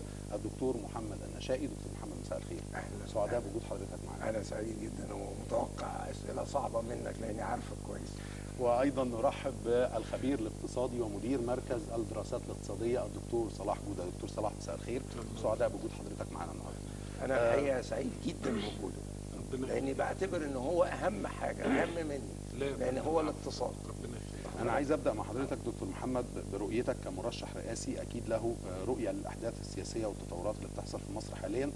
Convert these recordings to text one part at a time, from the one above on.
العليا الدكتور محمد النشائي. دكتور محمد مساء الخير. اهلا، سعداء بوجود حضرتك معنا. انا سعيد جدا ومتوقع اسئله صعبه منك لاني عارفك كويس. وايضا نرحب بالخبير الاقتصادي ومدير مركز الدراسات الاقتصاديه الدكتور صلاح جوده. دكتور صلاح مساء الخير. سعداء بوجود حضرتك معنا النهارده. انا الحقيقه سعيد جدا بوجوده لاني بعتبر ان هو اهم حاجه، اهم مني، لان هو الاقتصاد. أنا عايز أبدأ مع حضرتك دكتور محمد برؤيتك كمرشح رئاسي، أكيد له رؤية للأحداث السياسية والتطورات اللي بتحصل في مصر حاليا.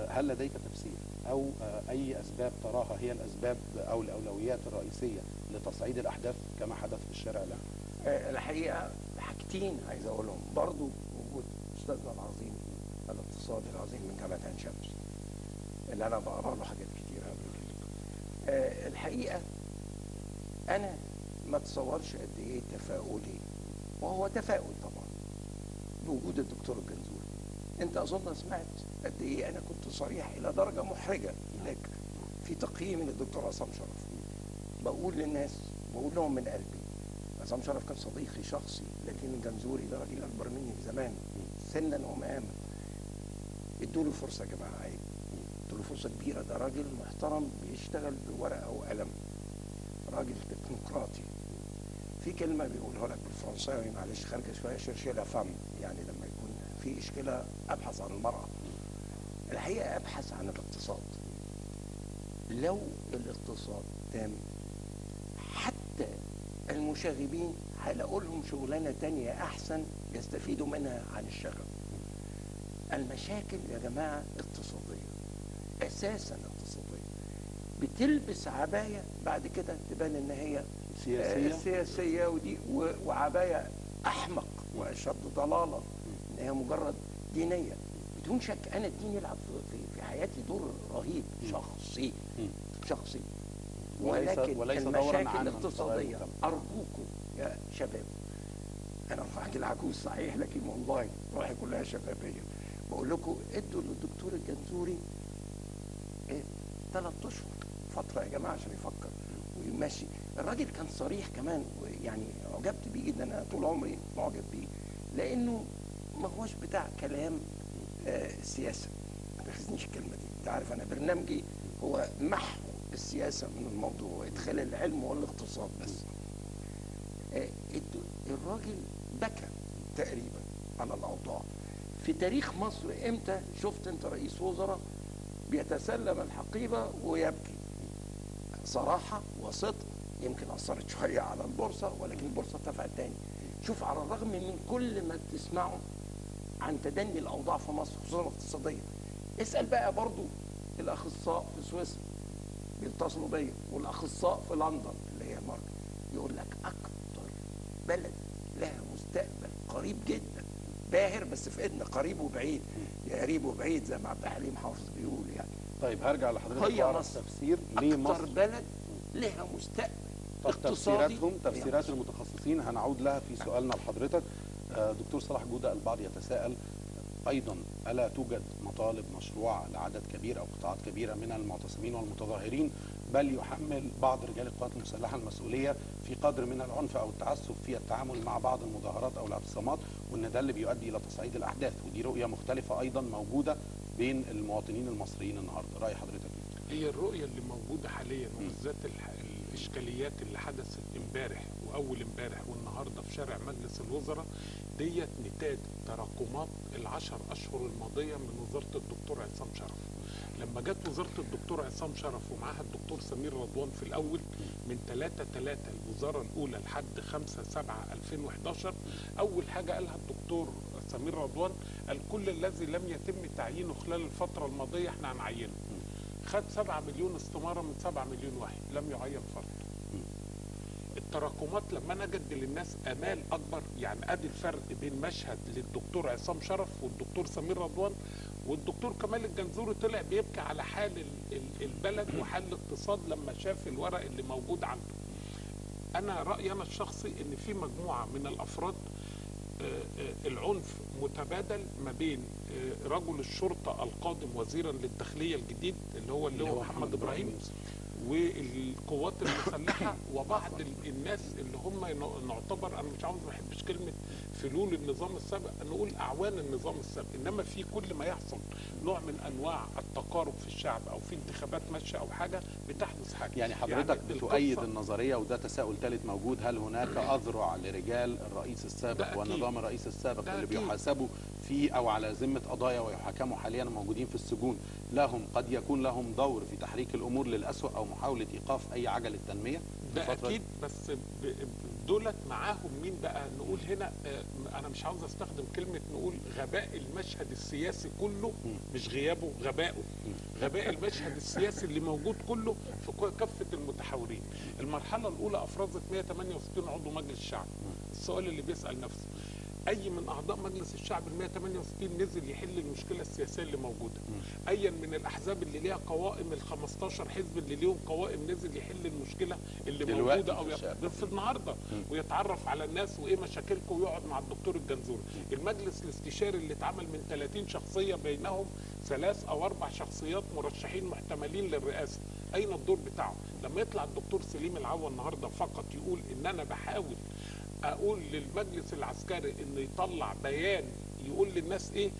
هل لديك تفسير أو أي أسباب تراها هي الأسباب أو الأولويات الرئيسية لتصعيد الأحداث كما حدث في الشارع الآن؟ الحقيقه حاجتين عايز أقولهم، برضو وجود أستاذنا العظيم الاقتصادي العظيم من جامعة عين شمس اللي أنا بقرأ له حاجات كتير قبل كده. الحقيقة أنا ما تصورش قد ايه تفاؤلي، وهو تفاؤل طبعا، بوجود الدكتور الجنزوري. انت اظن سمعت قد ايه انا كنت صريح الى درجه محرجه لك في تقييمي للدكتور عصام شرف. بقول للناس، بقول لهم من قلبي، عصام شرف كان صديقي شخصي، لكن الجنزوري ده راجل اكبر مني بزمان سنا ومقاما. ادوا له فرصه يا جماعه، عيب، ادوا له فرصه كبيره. ده راجل محترم بيشتغل بورقه وقلم، راجل تكنوقراطي. في كلمه بيقولها لك بالفرنساوي، معلش خارجه شويه، شيرشي لا فام، يعني لما يكون في اشكال ابحث عن المراه. الحقيقه ابحث عن الاقتصاد. لو الاقتصاد تام، حتى المشاغبين هيلاقوا لهم شغلانه تانيه احسن يستفيدوا منها عن الشغب. المشاكل يا جماعه اقتصاديه، اساسا اقتصاديه. بتلبس عبايه بعد كده تبان ان هي سياسيه ودي وعبايه احمق واشد ضلالا، ان هي مجرد دينيه. بدون شك انا الدين يلعب في حياتي دور رهيب شخصي، ولكن المشاكل الاقتصاديه ارجوكم يا شباب، انا راجل عجوز صحيح لكن والله روحي كلها شبابيه. بقول لكم ادوا للدكتور الجنزوري 3 اشهر فتره يا جماعه عشان يفكر ويمشي. الراجل كان صريح كمان، يعني عجبت بيه جدا، انا طول عمري معجب بيه، لانه ما هوش بتاع كلام سياسه. ما تاخذنيش الكلمه دي، انت عارف انا برنامجي هو محو السياسه من الموضوع، ادخال العلم والاقتصاد بس. الراجل بكى تقريبا على الاوضاع. في تاريخ مصر امتى شفت انت رئيس وزراء بيتسلم الحقيبه ويبكي؟ صراحه وصدق. يمكن اثرت شويه على البورصه، ولكن البورصه ارتفعت تاني. شوف، على الرغم من كل ما بتسمعه عن تدني الاوضاع في مصر خصوصا الاقتصاديه، اسال بقى برضو الاخصاء في سويسرا بيتصلوا بيا، والاخصاء في لندن اللي هي مارك، يقول لك اكتر بلد لها مستقبل قريب جدا، باهر بس في ايدنا، قريب وبعيد، يا قريب وبعيد زي ما عبد الحليم حافظ بيقول يعني. طيب هرجع لحضرتك هي مصر تفسير ليه مصر اكتر بلد لها مستقبل اقتصادي. تفسيرات المتخصصين هنعود لها في سؤالنا لحضرتك. دكتور صلاح جوده، البعض يتساءل ايضا، الا توجد مطالب مشروعه لعدد كبير او قطاعات كبيره من المعتصمين والمتظاهرين، بل يحمل بعض رجال القوات المسلحه المسؤوليه في قدر من العنف او التعسف في التعامل مع بعض المظاهرات او الاعتصامات، وان ده اللي بيؤدي الى تصعيد الاحداث، ودي رؤيه مختلفه ايضا موجوده بين المواطنين المصريين النهارده. راي حضرتك ايه؟ هي الرؤيه اللي موجوده حاليا، وبالذات الاشكاليات اللي حدثت امبارح واول امبارح والنهارده في شارع مجلس الوزراء، ديت نتاج تراكمات ال10 اشهر الماضيه من وزاره الدكتور عصام شرف. لما جت وزاره الدكتور عصام شرف ومعاها الدكتور سمير رضوان في الاول، من 3/3 الوزاره الاولى لحد 5/7/2011، اول حاجه قالها الدكتور سمير رضوان، قال كل الذي لم يتم تعيينه خلال الفتره الماضيه احنا هنعينه. خد 7 مليون استماره من 7 مليون واحد، لم يعين فرد. التراكمات لما انا ادي للناس امال اكبر، يعني ادي الفرق بين مشهد للدكتور عصام شرف والدكتور سمير رضوان، والدكتور كمال الجنزوري طلع بيبكي على حال البلد وحال الاقتصاد لما شاف الورق اللي موجود عنده. انا رايي انا الشخصي ان في مجموعه من الافراد العنف متبادل ما بين رجل الشرطه القادم وزيرا للداخليه الجديد اللي هو محمد ابراهيم، والقوات المسلحه وبعض الناس اللي هم نعتبر، انا مش عاوز، ما بحبش كلمه فلول النظام السابق، نقول اعوان النظام السابق، انما في كل ما يحصل نوع من انواع التقارب في الشعب او في انتخابات ماشيه او حاجه بتحدث حاجه. يعني حضرتك بتؤيد النظريه، وده تساؤل ثالث موجود، هل هناك اذرع لرجال الرئيس السابق ونظام الرئيس السابق اللي بيحاسبوا في او على ذمه قضايا ويحاكموا حاليا موجودين في السجون، لهم قد يكون لهم دور في تحريك الامور للأسوأ او محاوله ايقاف اي عجله تنميه؟ ده اكيد، بس دولت معاهم مين بقى؟ نقول هنا انا مش عاوز استخدم كلمه، نقول غباء المشهد السياسي كله، مش غيابه، غبائه. غباء المشهد السياسي اللي موجود كله في كافه المتحورين. المرحله الاولى افرزت 168 عضو مجلس الشعب. السؤال اللي بيسال نفسه، اي من اعضاء مجلس الشعب ال 168 نزل يحل المشكله السياسيه اللي موجوده؟ اي من الاحزاب اللي ليها قوائم، ال 15 حزب اللي ليهم قوائم، نزل يحل المشكله اللي موجوده او في النهارده ويتعرف على الناس وايه مشاكلكم ويقعد مع الدكتور الجنزوري؟ المجلس الاستشاري اللي اتعمل من 30 شخصيه بينهم 3 أو 4 شخصيات مرشحين محتملين للرئاسه، اين الدور بتاعهم؟ لما يطلع الدكتور سليم العوا النهارده فقط يقول ان انا بحاول اقول للمجلس العسكري انه يطلع بيان يقول للناس ايه،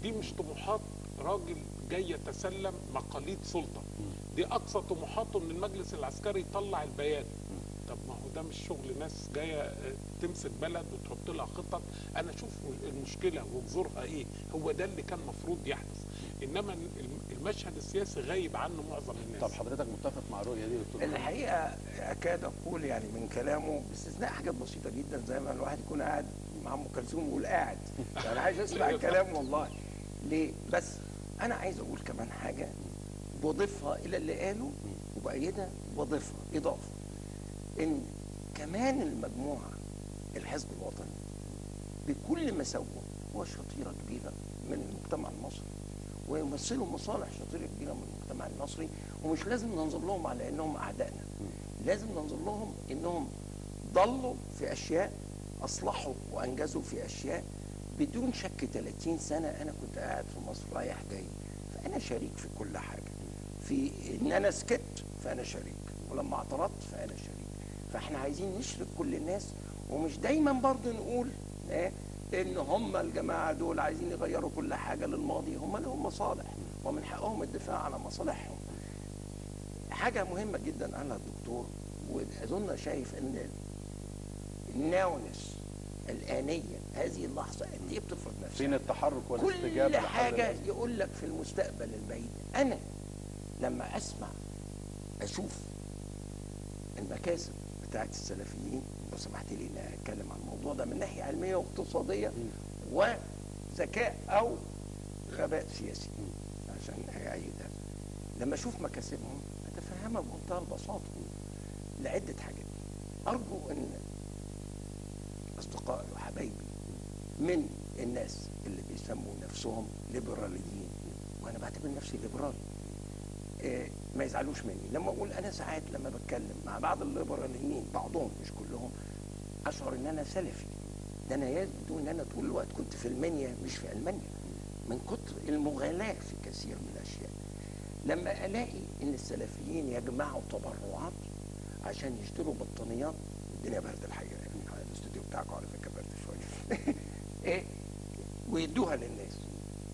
دي مش طموحات راجل جاي يتسلم مقاليد سلطه، دي اقصى طموحاته ان المجلس العسكري يطلع البيان. طب ما هو ده مش شغل ناس جايه تمسك بلد وتحط لها خطط. انا اشوف المشكله وجذورها ايه، هو ده اللي كان المفروض يحدث، انما المشهد السياسي غايب عنه معظم الناس. طب حضرتك متفق مع الرؤيه دي يا دكتور؟ الحقيقه اكاد اقول يعني من كلامه باستثناء حاجات بسيطه جدا، زي ما الواحد يكون قاعد مع ام كلثوم ويقول قاعد، يعني عايز اسمع الكلام والله. ليه؟ بس انا عايز اقول كمان حاجه بضيفها الى اللي قاله وبأيدها، بضيفها اضافه، ان كمان المجموعه الحزب الوطني بكل ما سوى هو شطيره كبيره من المجتمع المصري، ويمثلوا مصالح شطيره كبيره من المجتمع المصري، ومش لازم ننظر لهم على انهم اعدائنا، لازم ننظر لهم انهم ضلوا في اشياء، اصلحوا وانجزوا في اشياء بدون شك. 30 سنه انا كنت قاعد في مصر رايح جاي، فانا شريك في كل حاجه. في ان انا سكت فانا شريك، ولما اعترضت فانا شريك. فاحنا عايزين نشرك كل الناس، ومش دايما برضه نقول ان هم الجماعه دول عايزين يغيروا كل حاجه للماضي، هم لهم مصالح ومن حقهم الدفاع على مصالحهم. حاجه مهمه جدا قالها الدكتور، واظن شايف ان الناونس الآنية هذه اللحظة قد ايه بتفرض نفسها، فين التحرك والاستجابة كل حاجة يقول لك في المستقبل البعيد. أنا لما أسمع أشوف المكاسب بتاعت السلفيين، لو سمحت لي إن أتكلم عن الموضوع ده من ناحية علمية واقتصادية وذكاء أو غباء سياسي عشان أعيدها، لما أشوف مكاسبهم أتفهمها بمنتهى البساطة لعدة حاجات. أرجو أن أصدقائي وحبايبي من الناس اللي بيسموا نفسهم ليبراليين، وأنا بعتبر نفسي ليبرالي، ما يزعلوش مني لما أقول أنا ساعات لما بتكلم مع بعض الليبراليين، بعضهم مش كلهم، أشعر إن أنا سلفي. ده أنا يبدو إن أنا طول الوقت كنت في المنيا مش في ألمانيا من كتر المغالاة في كثير من الأشياء. لما ألاقي إن السلفيين يجمعوا تبرعات عشان يشتروا بطانيات، الدنيا برد الحقيقة، الاستوديو بتاعكم على فكرة برد شوية ويدوها للناس،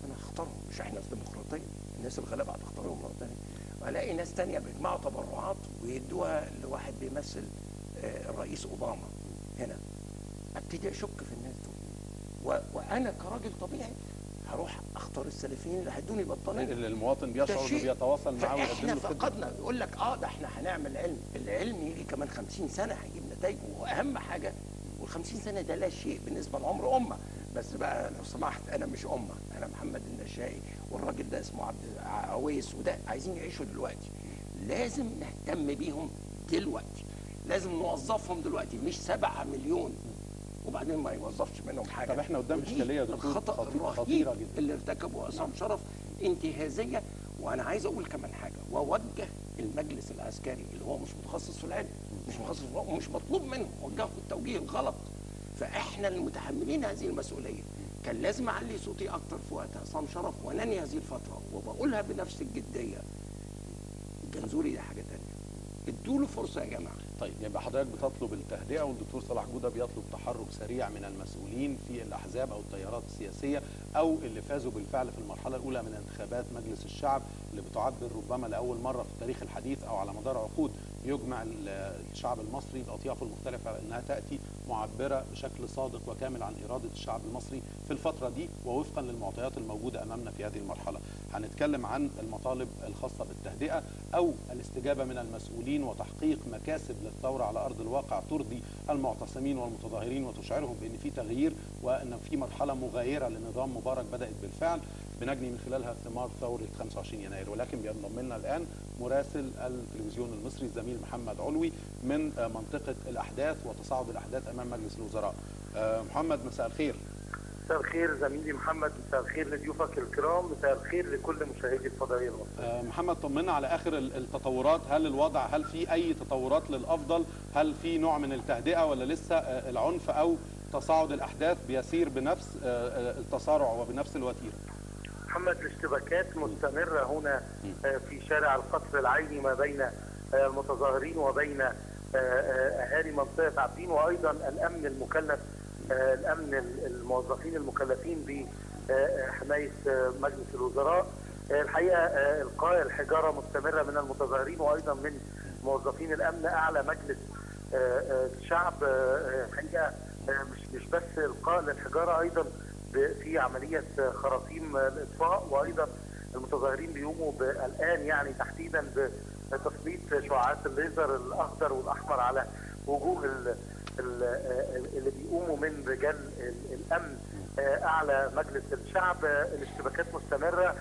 أنا هختارهم، مش إحنا في ديمقراطية، الناس الغلابة هتختارهم مرة تانية. وألاقي ناس تانية بيجمعوا تبرعات ويدوها لواحد بيمثل الرئيس أوباما هنا، أبتدي أشك في الناس دول، وأنا كراجل طبيعي هروح اختار السلفيين اللي هيدوني بطانيه. المواطن بيشعر انه بيتواصل معاه ويقدم له خدمه. فقدنا يقول لك ده احنا هنعمل علم، العلم يجي كمان 50 سنه هيجيب نتائجه، واهم حاجه وال50 سنه ده لا شيء بالنسبه لعمر امه. بس بقى لو سمحت انا مش امه، انا محمد النشائي والراجل ده اسمه عبد عويس، وده عايزين يعيشوا دلوقتي، لازم نهتم بيهم دلوقتي، لازم نوظفهم دلوقتي، مش 7 مليون وبعدين ما يوظفش منهم حاجه. طب احنا قدام اشكاليه يا دكتور خطيره جدا اللي ارتكبه عصام شرف، انتهازيه. وانا عايز اقول كمان حاجه، واوجه المجلس العسكري اللي هو مش متخصص في العلم، مش متخصص في ومش مطلوب منه، وجهه التوجيه الغلط، فاحنا المتحملين هذه المسؤوليه. كان لازم اعلي صوتي اكتر في وقت عصام شرف وننهي هذه الفتره، وبقولها بنفس الجديه. الجنزوري ده حاجه ثانيه، ادوا له فرصه يا جماعه. طيب يبقى حضرتك بتطلب التهدئه، والدكتور صلاح جوده بيطلب تحرك سريع من المسؤولين في الاحزاب او التيارات السياسيه او اللي فازوا بالفعل في المرحله الاولى من انتخابات مجلس الشعب، اللي بتعبر ربما لاول مره في التاريخ الحديث او على مدار عقود يجمع الشعب المصري باطيافه المختلفه على انها تاتي معبره بشكل صادق وكامل عن اراده الشعب المصري في الفتره دي ووفقا للمعطيات الموجوده امامنا في هذه المرحله. هنتكلم عن المطالب الخاصه بالتهدئه او الاستجابه من المسؤولين وتحقيق مكاسب للثوره على ارض الواقع ترضي المعتصمين والمتظاهرين وتشعرهم بان في تغيير وان في مرحله مغايره لنظام مبارك بدات بالفعل بنجني من خلالها ثمار ثوره 25 يناير. ولكن بينضم لنا الان مراسل التلفزيون المصري الزميل محمد علوي من منطقه الاحداث وتصاعد الاحداث امام مجلس الوزراء. محمد مساء الخير. مساء الخير زميلي محمد، مساء الخير لضيوفك الكرام، مساء الخير لكل مشاهدي الفضائيه المصريه. محمد طمنا على اخر التطورات، هل في اي تطورات للافضل؟ هل في نوع من التهدئه ولا لسه العنف او تصاعد الاحداث بيسير بنفس التسارع وبنفس الوتيره؟ محمد الاشتباكات مستمره هنا في شارع القصر العيني ما بين المتظاهرين وبين اهالي منطقه عابدين، وايضا الامن المكلف الموظفين المكلفين بحمايه مجلس الوزراء. الحقيقه القاء الحجاره مستمره من المتظاهرين وايضا من موظفين الامن اعلى مجلس الشعب. الحقيقه مش بس القاء الحجاره، ايضا في عمليه خراطيم الاطفاء، وايضا المتظاهرين بيقوموا الان يعني تحديدا بتسليط شعاعات الليزر الاخضر والاحمر على وجوه اللي بيقوموا من رجال الامن اعلى مجلس الشعب. الاشتباكات مستمره،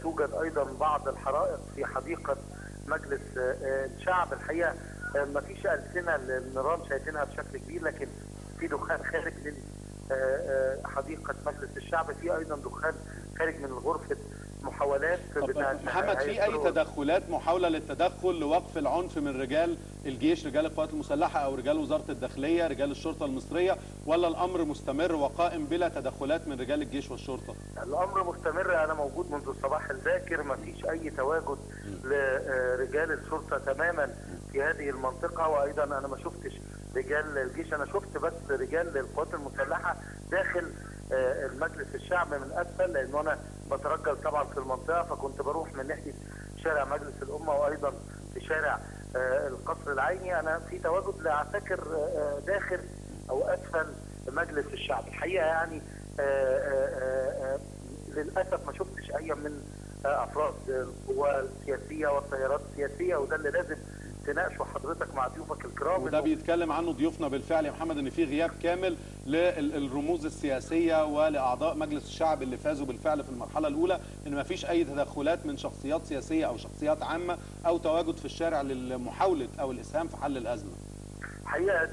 توجد ايضا بعض الحرائق في حديقه مجلس الشعب. الحقيقه ما فيش ألسنة للنيران شايفينها بشكل كبير، لكن في دخان خارج من حديقه مجلس الشعب، في ايضا دخان خارج من غرفه محاولات بتاعت محمد. في اي تدخلات محاوله للتدخل لوقف العنف من رجال الجيش، رجال القوات المسلحه او رجال وزاره الداخليه، رجال الشرطه المصريه، ولا الامر مستمر وقائم بلا تدخلات من رجال الجيش والشرطه؟ الامر مستمر، انا موجود منذ الصباح الباكر، ما فيش اي تواجد لرجال الشرطه تماما في هذه المنطقه، وايضا انا ما شفتش رجال الجيش، انا شفت بس رجال القوات المسلحه داخل المجلس الشعب من اسفل، لانه انا بترجل طبعا في المنطقه، فكنت بروح من ناحيه شارع مجلس الامه وايضا في شارع القصر العيني. انا في تواجد لعساكر داخل او اسفل مجلس الشعب. الحقيقه يعني للاسف ما شفتش اي من افراد القوى السياسيه والتيارات السياسيه، وده اللي لازم تناقشوا حضرتك مع ضيوفك الكرام. وده بيتكلم عنه ضيوفنا بالفعل يا محمد، ان في غياب كامل للرموز السياسيه ولاعضاء مجلس الشعب اللي فازوا بالفعل في المرحله الاولى، ان ما فيش اي تدخلات من شخصيات سياسيه او شخصيات عامه او تواجد في الشارع لمحاوله او الاسهام في حل الازمه. الحقيقه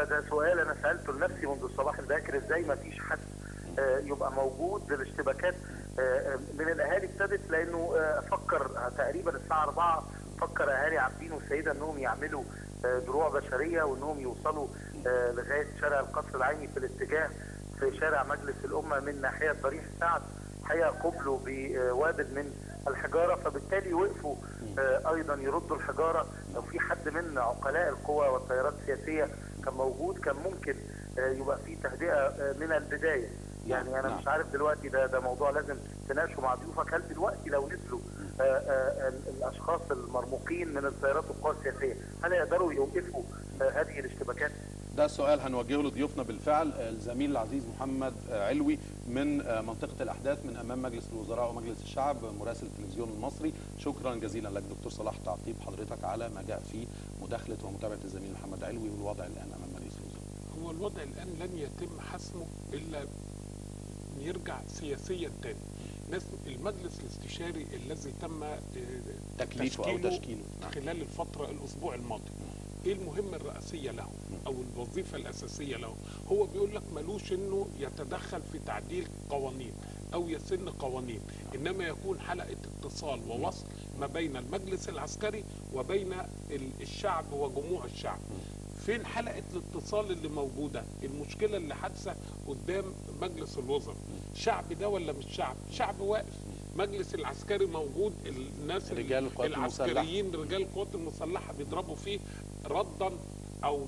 ده سؤال انا سالته لنفسي منذ الصباح الباكر، ازاي ما فيش حد يبقى موجود للاشتباكات من الاهالي. ابتدت لانه فكر تقريبا الساعه 4 فكر اهالي عابدين والسيده انهم يعملوا دروع بشريه وانهم يوصلوا لغايه شارع القصر العيني في الاتجاه في شارع مجلس الامه من ناحيه ضريح سعد. الحقيقه قبلوا بوابل من الحجاره، فبالتالي وقفوا ايضا يردوا الحجاره. لو في حد من عقلاء القوى والتيارات السياسيه كان موجود كان ممكن يبقى في تهدئه من البدايه. يعني انا مش عارف دلوقتي، ده موضوع لازم تناقشه مع ضيوفك. هل دلوقتي لو نزلوا الاشخاص المرموقين من التيارات والقوى السياسيه هل يقدروا يوقفوا هذه الاشتباكات؟ ده سؤال هنوجهه لضيوفنا بالفعل. الزميل العزيز محمد علوي من منطقه الاحداث من امام مجلس الوزراء ومجلس الشعب، مراسل التلفزيون المصري. شكرا جزيلا لك دكتور صلاح، تعقيب حضرتك على ما جاء في مداخله ومتابعه الزميل محمد علوي والوضع الان امام مجلس الوزراء. هو الوضع الان لن يتم حسمه الا يرجع سياسيا تاني. المجلس الاستشاري الذي تم تشكيله خلال الاسبوع الماضي، ايه المهمه الرئيسيه له او الوظيفه الاساسيه له؟ هو بيقول لك ملوش انه يتدخل في تعديل قوانين او يسن قوانين، انما يكون حلقه اتصال ووصل ما بين المجلس العسكري وبين الشعب وجموع الشعب. فين حلقه الاتصال اللي موجوده؟ المشكله اللي حادثه قدام مجلس الوزراء، شعب ده ولا مش شعب؟ شعب واقف مجلس العسكري موجود، الناس رجال القوات العسكريين رجال القوات المسلحه بيضربوا فيه ردا او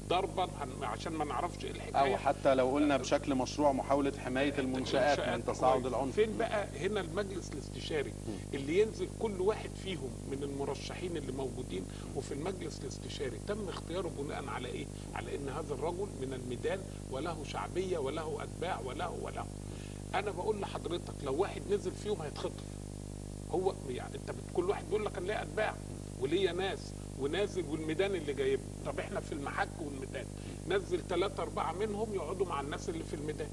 ضربا عشان ما نعرفش ايه الحكايه، او حتى لو قلنا بشكل مشروع محاوله حمايه المنشآت من تصاعد العنف. فين بقى هنا المجلس الاستشاري اللي ينزل كل واحد فيهم من المرشحين اللي موجودين؟ وفي المجلس الاستشاري تم اختياره بناء على ايه؟ على ان هذا الرجل من الميدان وله شعبيه وله اتباع وله. انا بقول لحضرتك لو واحد نزل فيهم هيتخطف. هو يعني انت كل واحد بيقول لك انا ليا اتباع وليا ناس ونازل والميدان اللي جايبه. طب احنا في المحك والميدان نزل 3 4 منهم يقعدوا مع الناس اللي في الميدان.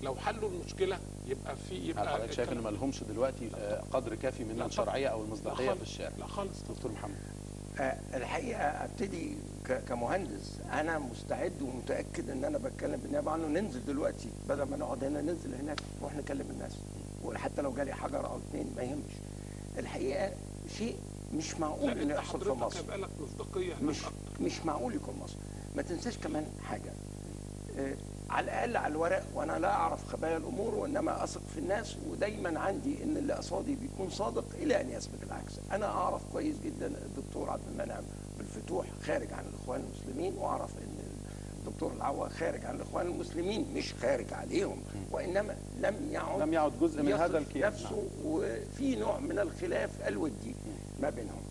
لو حلوا المشكله يبقى حضرتك شايف ان ما لهمش دلوقتي قدر كافي من الشرعيه او المصداقيه في الشارع؟ لا خالص. دكتور محمد، الحقيقه ابتدي كمهندس، انا مستعد ومتاكد ان انا بتكلم بالنيابه عنه. ننزل دلوقتي بدل ما نقعد هنا، ننزل هناك نروح نكلم الناس، وحتى لو جالي حجر او 2 ما يهمش. الحقيقه شيء مش معقول انه يحصل في مصر. هيبقى لك مصداقيه مش معقول يكون مصر. ما تنساش كمان حاجه، على الاقل على الورق، وانا لا اعرف خبايا الامور وانما اثق في الناس، ودايما عندي ان اللي قصادي بيكون صادق الى ان يثبت العكس. انا اعرف كويس جدا الدكتور عبد المنعم بالفتوح خارج عن الاخوان المسلمين، واعرف ان الدكتور العوا خارج عن الاخوان المسلمين، مش خارج عليهم، وانما لم يعد جزء من هذا الكيان نفسه، وفي نوع من الخلاف الودي ما بينهم.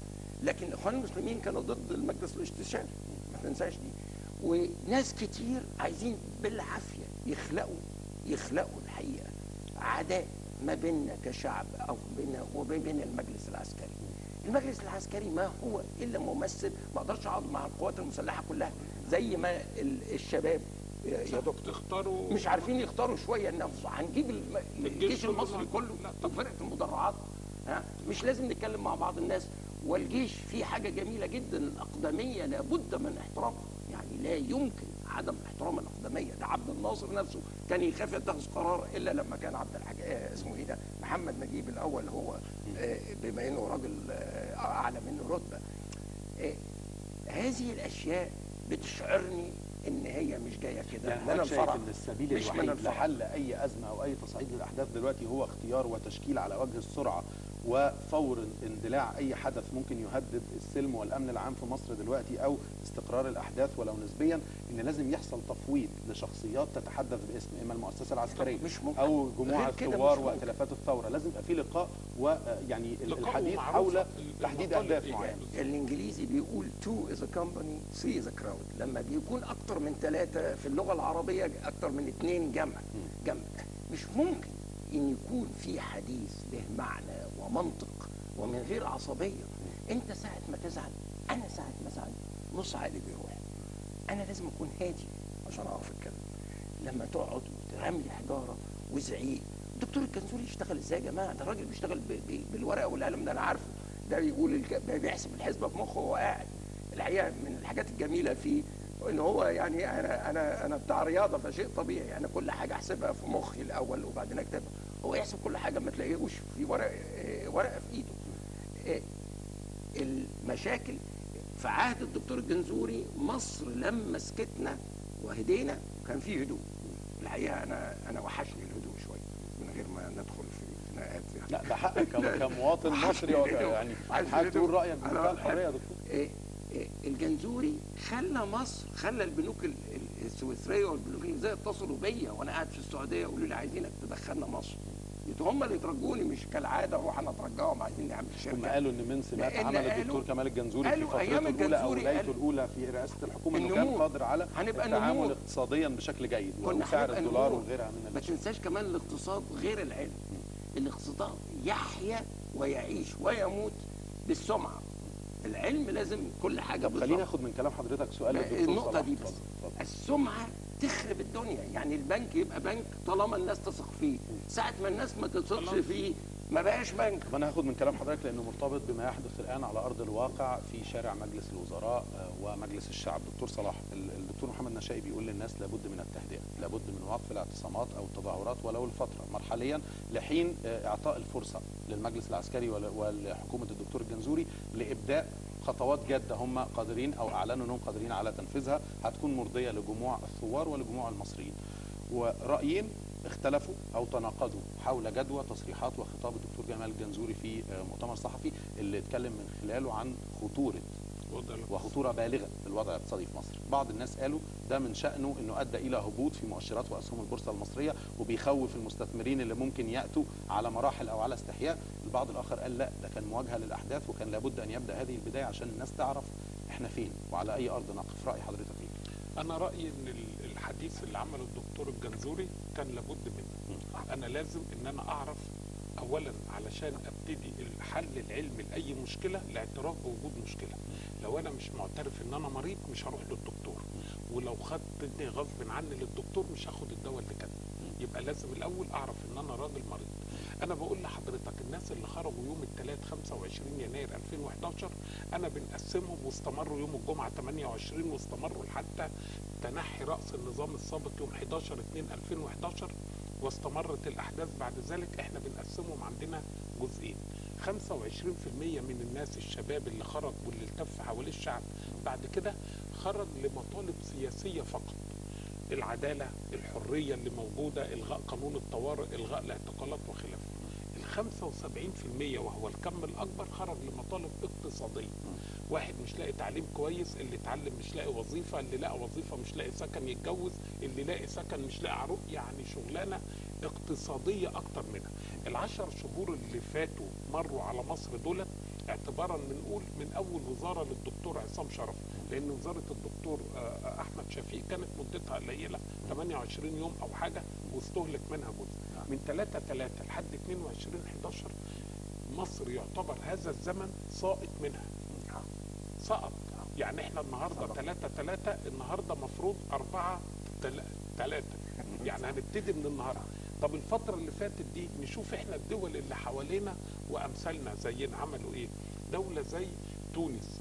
لكن الاخوان المسلمين كانوا ضد المجلس الاستشاري، ما تنساش دي. وناس كتير عايزين بالعافيه يخلقوا الحقيقه عداء ما بيننا كشعب او بيننا وبين المجلس العسكري. المجلس العسكري ما هو الا ممثل. ما اقدرش اقعد مع القوات المسلحه كلها زي ما الشباب يا دكتور مش عارفين يختاروا شويه لنفسه. هنجيب الجيش المصري كله وفرقه المدرعات. مش لازم نتكلم مع بعض الناس. والجيش فيه حاجه جميله جدا، الاقدميه لابد من احترامها، يعني لا يمكن عدم احترام الاقدميه. ده عبد الناصر نفسه كان يخاف يتخذ قرار الا لما كان عبد اسمه ايه ده، محمد نجيب الاول، هو بما انه راجل اعلى منه رتبه. هذه الاشياء بتشعرني ان هي مش جايه كده. يعني انا شايف ان السبيل الوحيد لحل اي ازمه او اي تصعيد للاحداث دلوقتي هو اختيار وتشكيل على وجه السرعه وفور اندلاع اي حدث ممكن يهدد السلم والامن العام في مصر دلوقتي او استقرار الاحداث ولو نسبيا، ان لازم يحصل تفويض لشخصيات تتحدث باسم اما المؤسسه العسكريه او جموع الثوار وائتلافات الثوره. لازم يبقى في لقاء ويعني الحديث حول تحديد اهداف معينه. الانجليزي بيقول two is a company, three is a crowd. لما بيكون اكتر من 3 في اللغه العربيه اكتر من 2 جمع. مش ممكن ان يكون في حديث له معنى ومنطق ومن غير عصبيه. انت ساعه ما تزعل، انا ساعه ما ازعل نص عقلي بيروح. انا لازم اكون هادي عشان اعرف اتكلم. لما تقعد وترمي حجاره وزعيق. الدكتور الجنزوري يشتغل ازاي يا جماعه؟ ده الراجل بيشتغل بالورقه والقلم، ده انا عارفه. ده بيقول بيحسب الحسبه في مخه وهو قاعد. الحقيقه من الحاجات الجميله فيه ان هو يعني انا بتاع رياضه، فشيء طبيعي. يعني كل حاجه احسبها في مخي الاول وبعدين اكتبها. هو يحسب كل حاجه ما تلاقيهوش في ورقه في ايده. المشاكل في عهد الدكتور الجنزوري مصر لما سكتنا وهدينا كان فيه هدوء. الحقيقه انا وحشني الهدوء شويه من غير ما ندخل في خناقات يعني. لا ده حقك كمواطن مصري، يعني حضرتك تقول رايك بمنتهى الحريه يا دكتور. الجنزوري خلى مصر، خلى البنوك السويسريه والبنوك الانجليزيه يتصلوا بيا وانا قاعد في السعوديه يقولوا لي عايزينك تدخلنا مصر. هم اللي يترجوني، مش كالعاده اروح انا اترجاهم عايزين نعمل شركه. هم قالوا ان من سمات عمل الدكتور كمال الجنزوري في فترته الاولى او ولايته الاولى في رئاسه الحكومه انه كان قادر على التعامل اقتصاديا بشكل جيد وسعر الدولار وغيرها من ما تنساش كمان الاقتصاد غير العلم. الاقتصاد يحيا ويعيش ويموت بالسمعه. العلم لازم كل حاجه بالظبط. خلينا ناخد من كلام حضرتك سؤال الدكتور النقطه دي بس. السمعه تخرب الدنيا. يعني البنك يبقى بنك طالما الناس تثق فيه، ساعه ما الناس ما تثقش فيه ما بقاش بنك. طب انا هاخد من كلام حضرتك لانه مرتبط بما يحدث الان على ارض الواقع في شارع مجلس الوزراء ومجلس الشعب. دكتور صلاح، الدكتور محمد نشائي بيقول للناس لابد من التهدئه، لابد من وقف الاعتصامات او التظاهرات ولو لفتره مرحليا لحين اعطاء الفرصه للمجلس العسكري ولحكومه الدكتور الجنزوري لابداء خطوات جاده هم قادرين او اعلنوا انهم قادرين على تنفيذها، هتكون مرضيه لجموع الثوار ولجموع المصريين. ورايين اختلفوا أو تناقضوا حول جدوى تصريحات وخطاب الدكتور جمال الجنزوري في مؤتمر صحفي اللي اتكلم من خلاله عن خطورة وخطورة بالغة للوضع الاقتصادي في مصر. بعض الناس قالوا ده من شأنه أنه أدى إلى هبوط في مؤشرات وأسهم البورصة المصرية وبيخوف المستثمرين اللي ممكن يأتوا على مراحل أو على استحياء. البعض الآخر قال لا، ده كان مواجهة للأحداث وكان لابد أن يبدأ هذه البداية عشان الناس تعرف إحنا فين وعلى أي أرض نقف. رأي حضرتك إيه؟ أنا رأيي إن الحديث اللي عمله الدكتور الجنزوري كان لابد منه. أنا لازم إن أنا أعرف اولا علشان ابتدي الحل العلمي لاي مشكله الاعتراف بوجود مشكله. لو انا مش معترف ان انا مريض مش هروح للدكتور، ولو خدتني غصب عني للدكتور مش هاخد الدواء اللي كاتبه. يبقى لازم الاول اعرف ان انا راجل مريض. انا بقول لحضرتك الناس اللي خرجوا يوم الثلاث 25 يناير 2011 انا بنقسمهم واستمروا يوم الجمعه 28 واستمروا حتى تنحي راس النظام السابق يوم 11/2/2011 واستمرت الأحداث بعد ذلك. احنا بنقسمهم عندنا جزئين. 25% من الناس الشباب اللي خرج واللي التف حواليه الشعب بعد كده خرج لمطالب سياسية فقط، العدالة، الحرية اللي موجودة، إلغاء قانون الطوارئ، إلغاء الاعتقالات وخلافه. 75% وهو الكم الأكبر خرج لمطالب اقتصادية. واحد مش لاقي تعليم كويس، اللي اتعلم مش لاقي وظيفة، اللي لاقي وظيفة مش لاقي سكن يتجوز، اللي لاقي سكن مش لاقي عروق، يعني شغلانة اقتصادية أكتر منها. ال10 شهور اللي فاتوا مروا على مصر دولت اعتبارا بنقول من أول وزارة للدكتور عصام شرف، لأن وزارة الدكتور أحمد شفيق كانت مدتها قليلة 28 يوم أو حاجة واستهلك منها جزء. من 3/3 لحد 22/11 مصر يعتبر هذا الزمن ساقط منها. سقط. يعني احنا النهارده 3/3 النهارده مفروض 4/3 يعني هنبتدي من النهارده. طب الفترة اللي فاتت دي نشوف احنا الدول اللي حوالينا وامثالنا زينا عملوا ايه. دولة زي تونس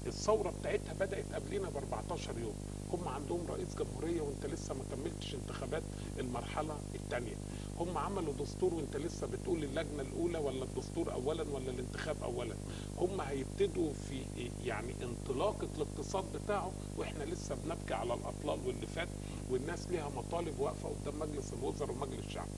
الثورة بتاعتها بدأت قبلنا ب14 يوم، هم عندهم رئيس جمهورية وانت لسه ما كملتش انتخابات المرحلة الثانية. هم عملوا دستور وانت لسه بتقول اللجنة الأولى ولا الدستور أولا ولا الانتخاب أولا. هم هيبتدوا في يعني انطلاقة الاقتصاد بتاعه واحنا لسه بنبكي على الأطلال واللي فات، والناس ليها مطالب واقفة قدام مجلس الوزراء ومجلس الشعب.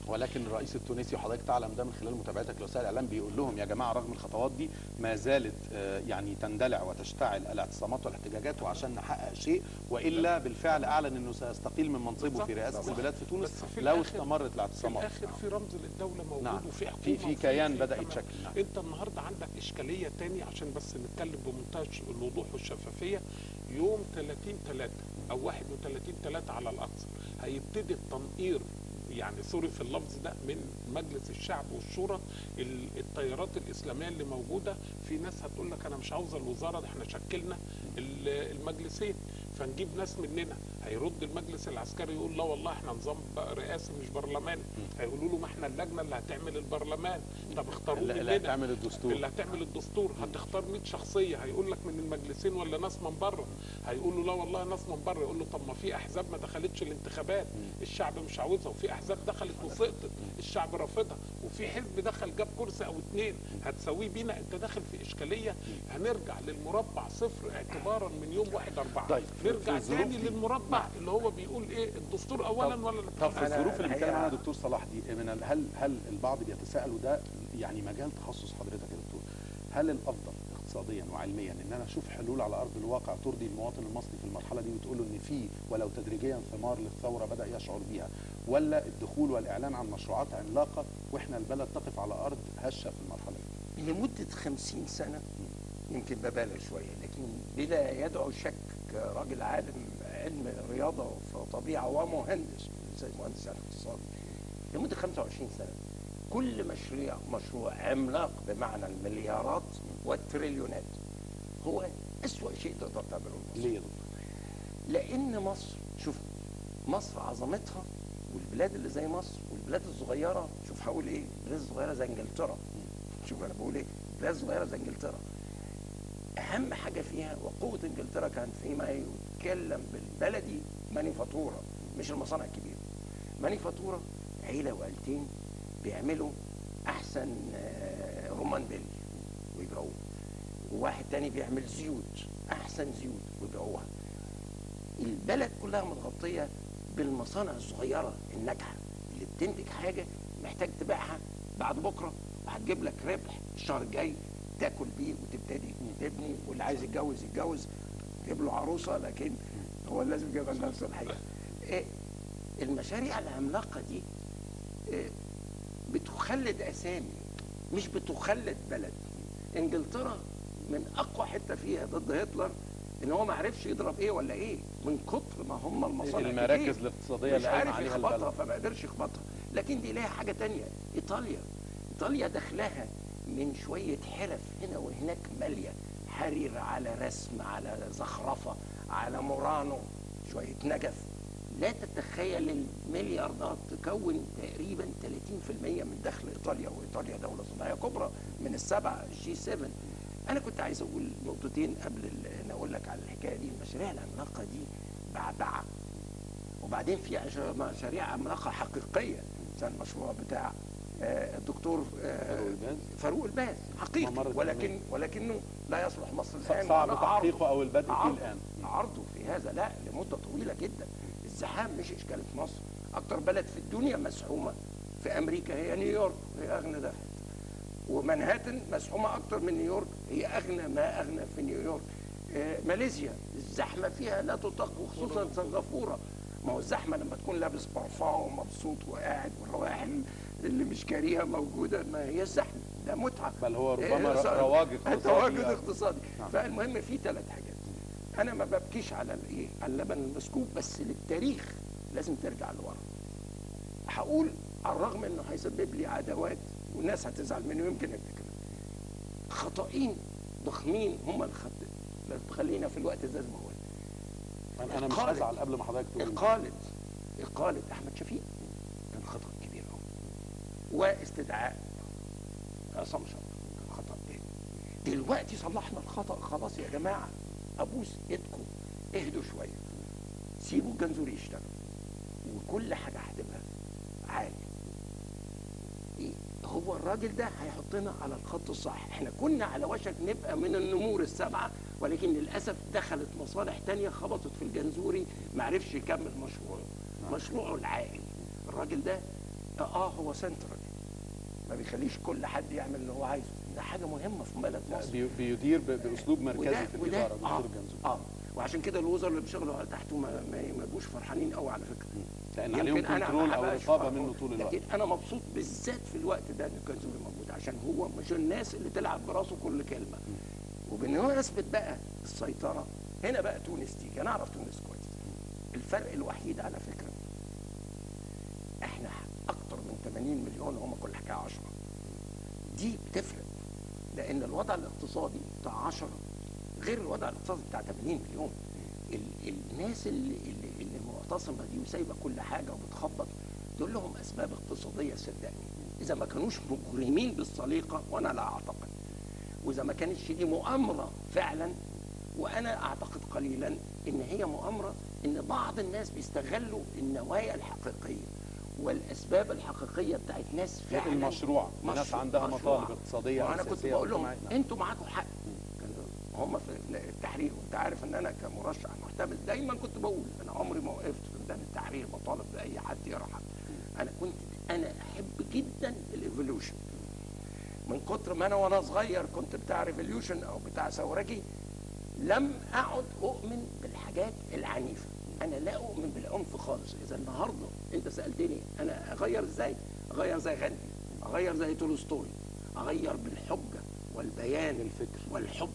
ولكن الرئيس التونسي وحضرتك تعلم ده من خلال متابعتك لوسائل الاعلام بيقول لهم يا جماعه رغم الخطوات دي ما زالت يعني تندلع وتشتعل الاعتصامات والاحتجاجات وعشان نحقق شيء، والا بالفعل اعلن انه سيستقيل من منصبه في رئاسه البلاد في تونس لو استمرت الاعتصامات. في الاخر في رمز للدوله موجود. نعم. وفي حكومه في كيان بدا يتشكل. نعم. انت النهارده عندك اشكاليه تاني عشان بس نتكلم بمنتهى الوضوح والشفافيه. يوم 30/3 او 31/3 على الاقصى هيبتدي التنقير، يعني سوري في اللفظ ده، من مجلس الشعب والشورى. التيارات الاسلاميه اللي موجوده، في ناس هتقول لك انا مش عاوزه الوزاره، ده احنا شكلنا المجلسين فنجيب ناس مننا. هيرد المجلس العسكري يقول لا والله احنا نظام رئاسي مش برلماني. هيقولوا له ما احنا اللجنه اللي هتعمل البرلمان. طب اختاروا مننا اللي هتعمل الدستور. اللي هتعمل الدستور هتختار 100 شخصيه، هيقول لك من المجلسين ولا ناس من بره. هيقولوا لا والله ناس من بره. يقول له طب ما في احزاب ما دخلتش الانتخابات الشعب مش عاوزها، وفي احزاب دخلت وسقطت الشعب رافضها، وفي حزب دخل جاب كرسي او 2 هتساويه بينا. انت داخل في اشكاليه. هنرجع للمربع صفر اعتبارا من يوم 1/4. طيب نرجع تاني للمربع اللي هو بيقول ايه الدستور اولا ولا طب في الظروف اللي بيتكلم عنها دكتور صلاح دي من هل البعض بيتساءل، وده يعني مجال تخصص حضرتك يا دكتور، هل الافضل اقتصاديا وعلميا ان انا اشوف حلول على ارض الواقع ترضي المواطن المصري في المرحله دي وتقول له ان في ولو تدريجيا ثمار للثوره بدا يشعر بيها، ولا الدخول والاعلان عن مشروعات عملاقه واحنا البلد تقف على ارض هشه في المرحله دي؟ لمده 50 سنه يمكن ببالغ شويه، لكن بلا يدعو شك راجل عالم علم رياضه وطبيعه ومهندس زي مهندس الاقتصاد، لمده 25 سنه كل مشروع عملاق بمعنى المليارات والتريليونات هو أسوأ شيء تقدر تعمله مصر. ليه يا دكتور؟ لأن مصر، شوف مصر عظمتها والبلاد اللي زي مصر والبلاد الصغيرة، شوف هقول إيه، البلاد الصغيرة زي إنجلترا. شوف أنا بقول إيه، البلاد الصغيرة زي إنجلترا. أهم حاجة فيها وقوة إنجلترا كانت فيما يتكلم بالبلدي مانيفاتورة، مش المصانع الكبيرة. مانيفاتورة عيلة وعيلتين بيعملوا احسن رمان بيلي ويبيعوه، وواحد تاني بيعمل زيوت احسن زيوت ويبيعوها. البلد كلها متغطيه بالمصانع الصغيره الناجحه اللي بتنتج حاجه محتاج تبيعها بعد بكره، وهتجيب لك ربح الشهر الجاي تاكل بيه وتبتدي تبني، واللي عايز يتجوز يتجوز، جيب له عروسه، لكن هو لازم يجيبها لنفسه الحقيقه. المشاريع العملاقه دي بتخلد اسامي مش بتخلد بلد. انجلترا من اقوى حته فيها ضد هتلر ان هو ما عرفش يضرب ايه ولا ايه، من كتر ما هم المصانع المراكز الاقتصاديه مش عارف عليها يخبطها البلد. فما قدرش يخبطها. لكن دي ليها حاجه تانية، ايطاليا دخلها من شويه حرف هنا وهناك ماليه، حرير على رسم على زخرفه على مورانو، شويه نجف. لا تتخيل الملياردات تكون تقريبا 30% من دخل ايطاليا، وايطاليا دوله صناعيه كبرى من السبعه G7. انا كنت عايز اقول نقطتين قبل ان اقول لك على الحكايه دي. المشاريع العملاقه دي بعبعه، وبعدين في مشاريع عملاقه حقيقيه زي المشروع بتاع الدكتور فاروق الباز حقيقي، ولكنه لا يصلح مصر الان، صعب تحقيقه او البدء فيه الان. عرضه في هذا لا لمده طويله جدا. الزحام مش اشكاليه مصر، اكتر بلد في الدنيا مزحومه في امريكا هي نيويورك، هي اغنى ده، ومنهاتن مزحومه اكتر من نيويورك، هي اغنى ما اغنى في نيويورك. ماليزيا الزحمه فيها لا تطاق، وخصوصا سنغافوره. ما هو الزحمه لما تكون لابس برفان ومبسوط وقاعد، والروائح اللي مش كاريها موجوده، ما هي الزحمه ده متعه، بل هو ربما رواج اقتصادي. فالمهم في 3 حاجات. انا ما ببكيش على الايه، على اللبن المسكوب، بس للتاريخ لازم ترجع لورا. هقول على الرغم انه هيسبب لي عداوات والناس هتزعل منه، يمكن افتكر خطأين ضخمين هم اللي خلينا في الوقت ده زي ما هو. انا مش هزعل قبل ما حضرتك تقول. اقاله احمد شفيق كان خطأ كبير قوي، واستدعاء عصام شرف كان خطأ تاني. دلوقتي صلحنا الخطأ خلاص يا جماعه، ابوس ايدكم، اهدوا شويه، سيبوا الجنزوري يشتغل، وكل حاجه هتبقى عالي. هو الراجل ده هيحطنا على الخط الصح. احنا كنا على وشك نبقى من النمور ال7، ولكن للاسف دخلت مصالح تانية خبطت في الجنزوري، ما عرفش يكمل مشروعه العائلي. الراجل ده هو سنترال، ما بيخليش كل حد يعمل اللي هو عايزه، ده حاجه مهمه في بلد مصر. بيدير باسلوب مركزي في الاداره دكتور الجنزوري. وعشان كده الوزراء اللي بيشتغلوا تحته ما يبقوش فرحانين قوي على فكره، لان عليهم كنترول او رقابه منه طول الوقت. لكن انا مبسوط بالذات في الوقت ده ان الجنزوري موجود، عشان هو مش الناس اللي تلعب براسه كل كلمه. وبمناسبه بقى السيطره هنا بقى تونس تيجي. انا اعرف تونس كويس. الفرق الوحيد على فكره، احنا اكتر من 80 مليون وهم كل حكايه 10. دي بتفرق، لان الوضع الاقتصادي بتاع 10 غير الوضع الاقتصادي بتاع 80 مليون. الناس اللي معتصمه دي وسايبه كل حاجه وبتخبط، دول لهم اسباب اقتصاديه صدقني. اذا ما كانوش مجرمين بالسليقه، وانا لا اعتقد، واذا ما كانتش دي مؤامره فعلا، وانا اعتقد قليلا ان هي مؤامره، ان بعض الناس بيستغلوا النوايا الحقيقيه والاسباب الحقيقيه بتاعت ناس فعلا المشروع. ناس عندها مطالب اقتصاديه. وانا كنت بقول لهم انتوا معاكم حق. هم في التحرير، وانت عارف ان انا كمرشح محتمل دايما كنت بقول انا عمري ما وقفت قدام التحرير بطالب باي حد يرحل. انا احب جدا الايفولوشن. من كتر ما انا وانا صغير كنت بتاع ريفوليوشن او بتاع ثورجي، لم اقعد اؤمن بالحاجات العنيفه. انا لا اؤمن بالعنف خالص. اذا النهارده انت سالتني انا اغير ازاي؟ اغير زي غاندي، اغير زي تولستوي، اغير بالحجه والبيان الفكر والحب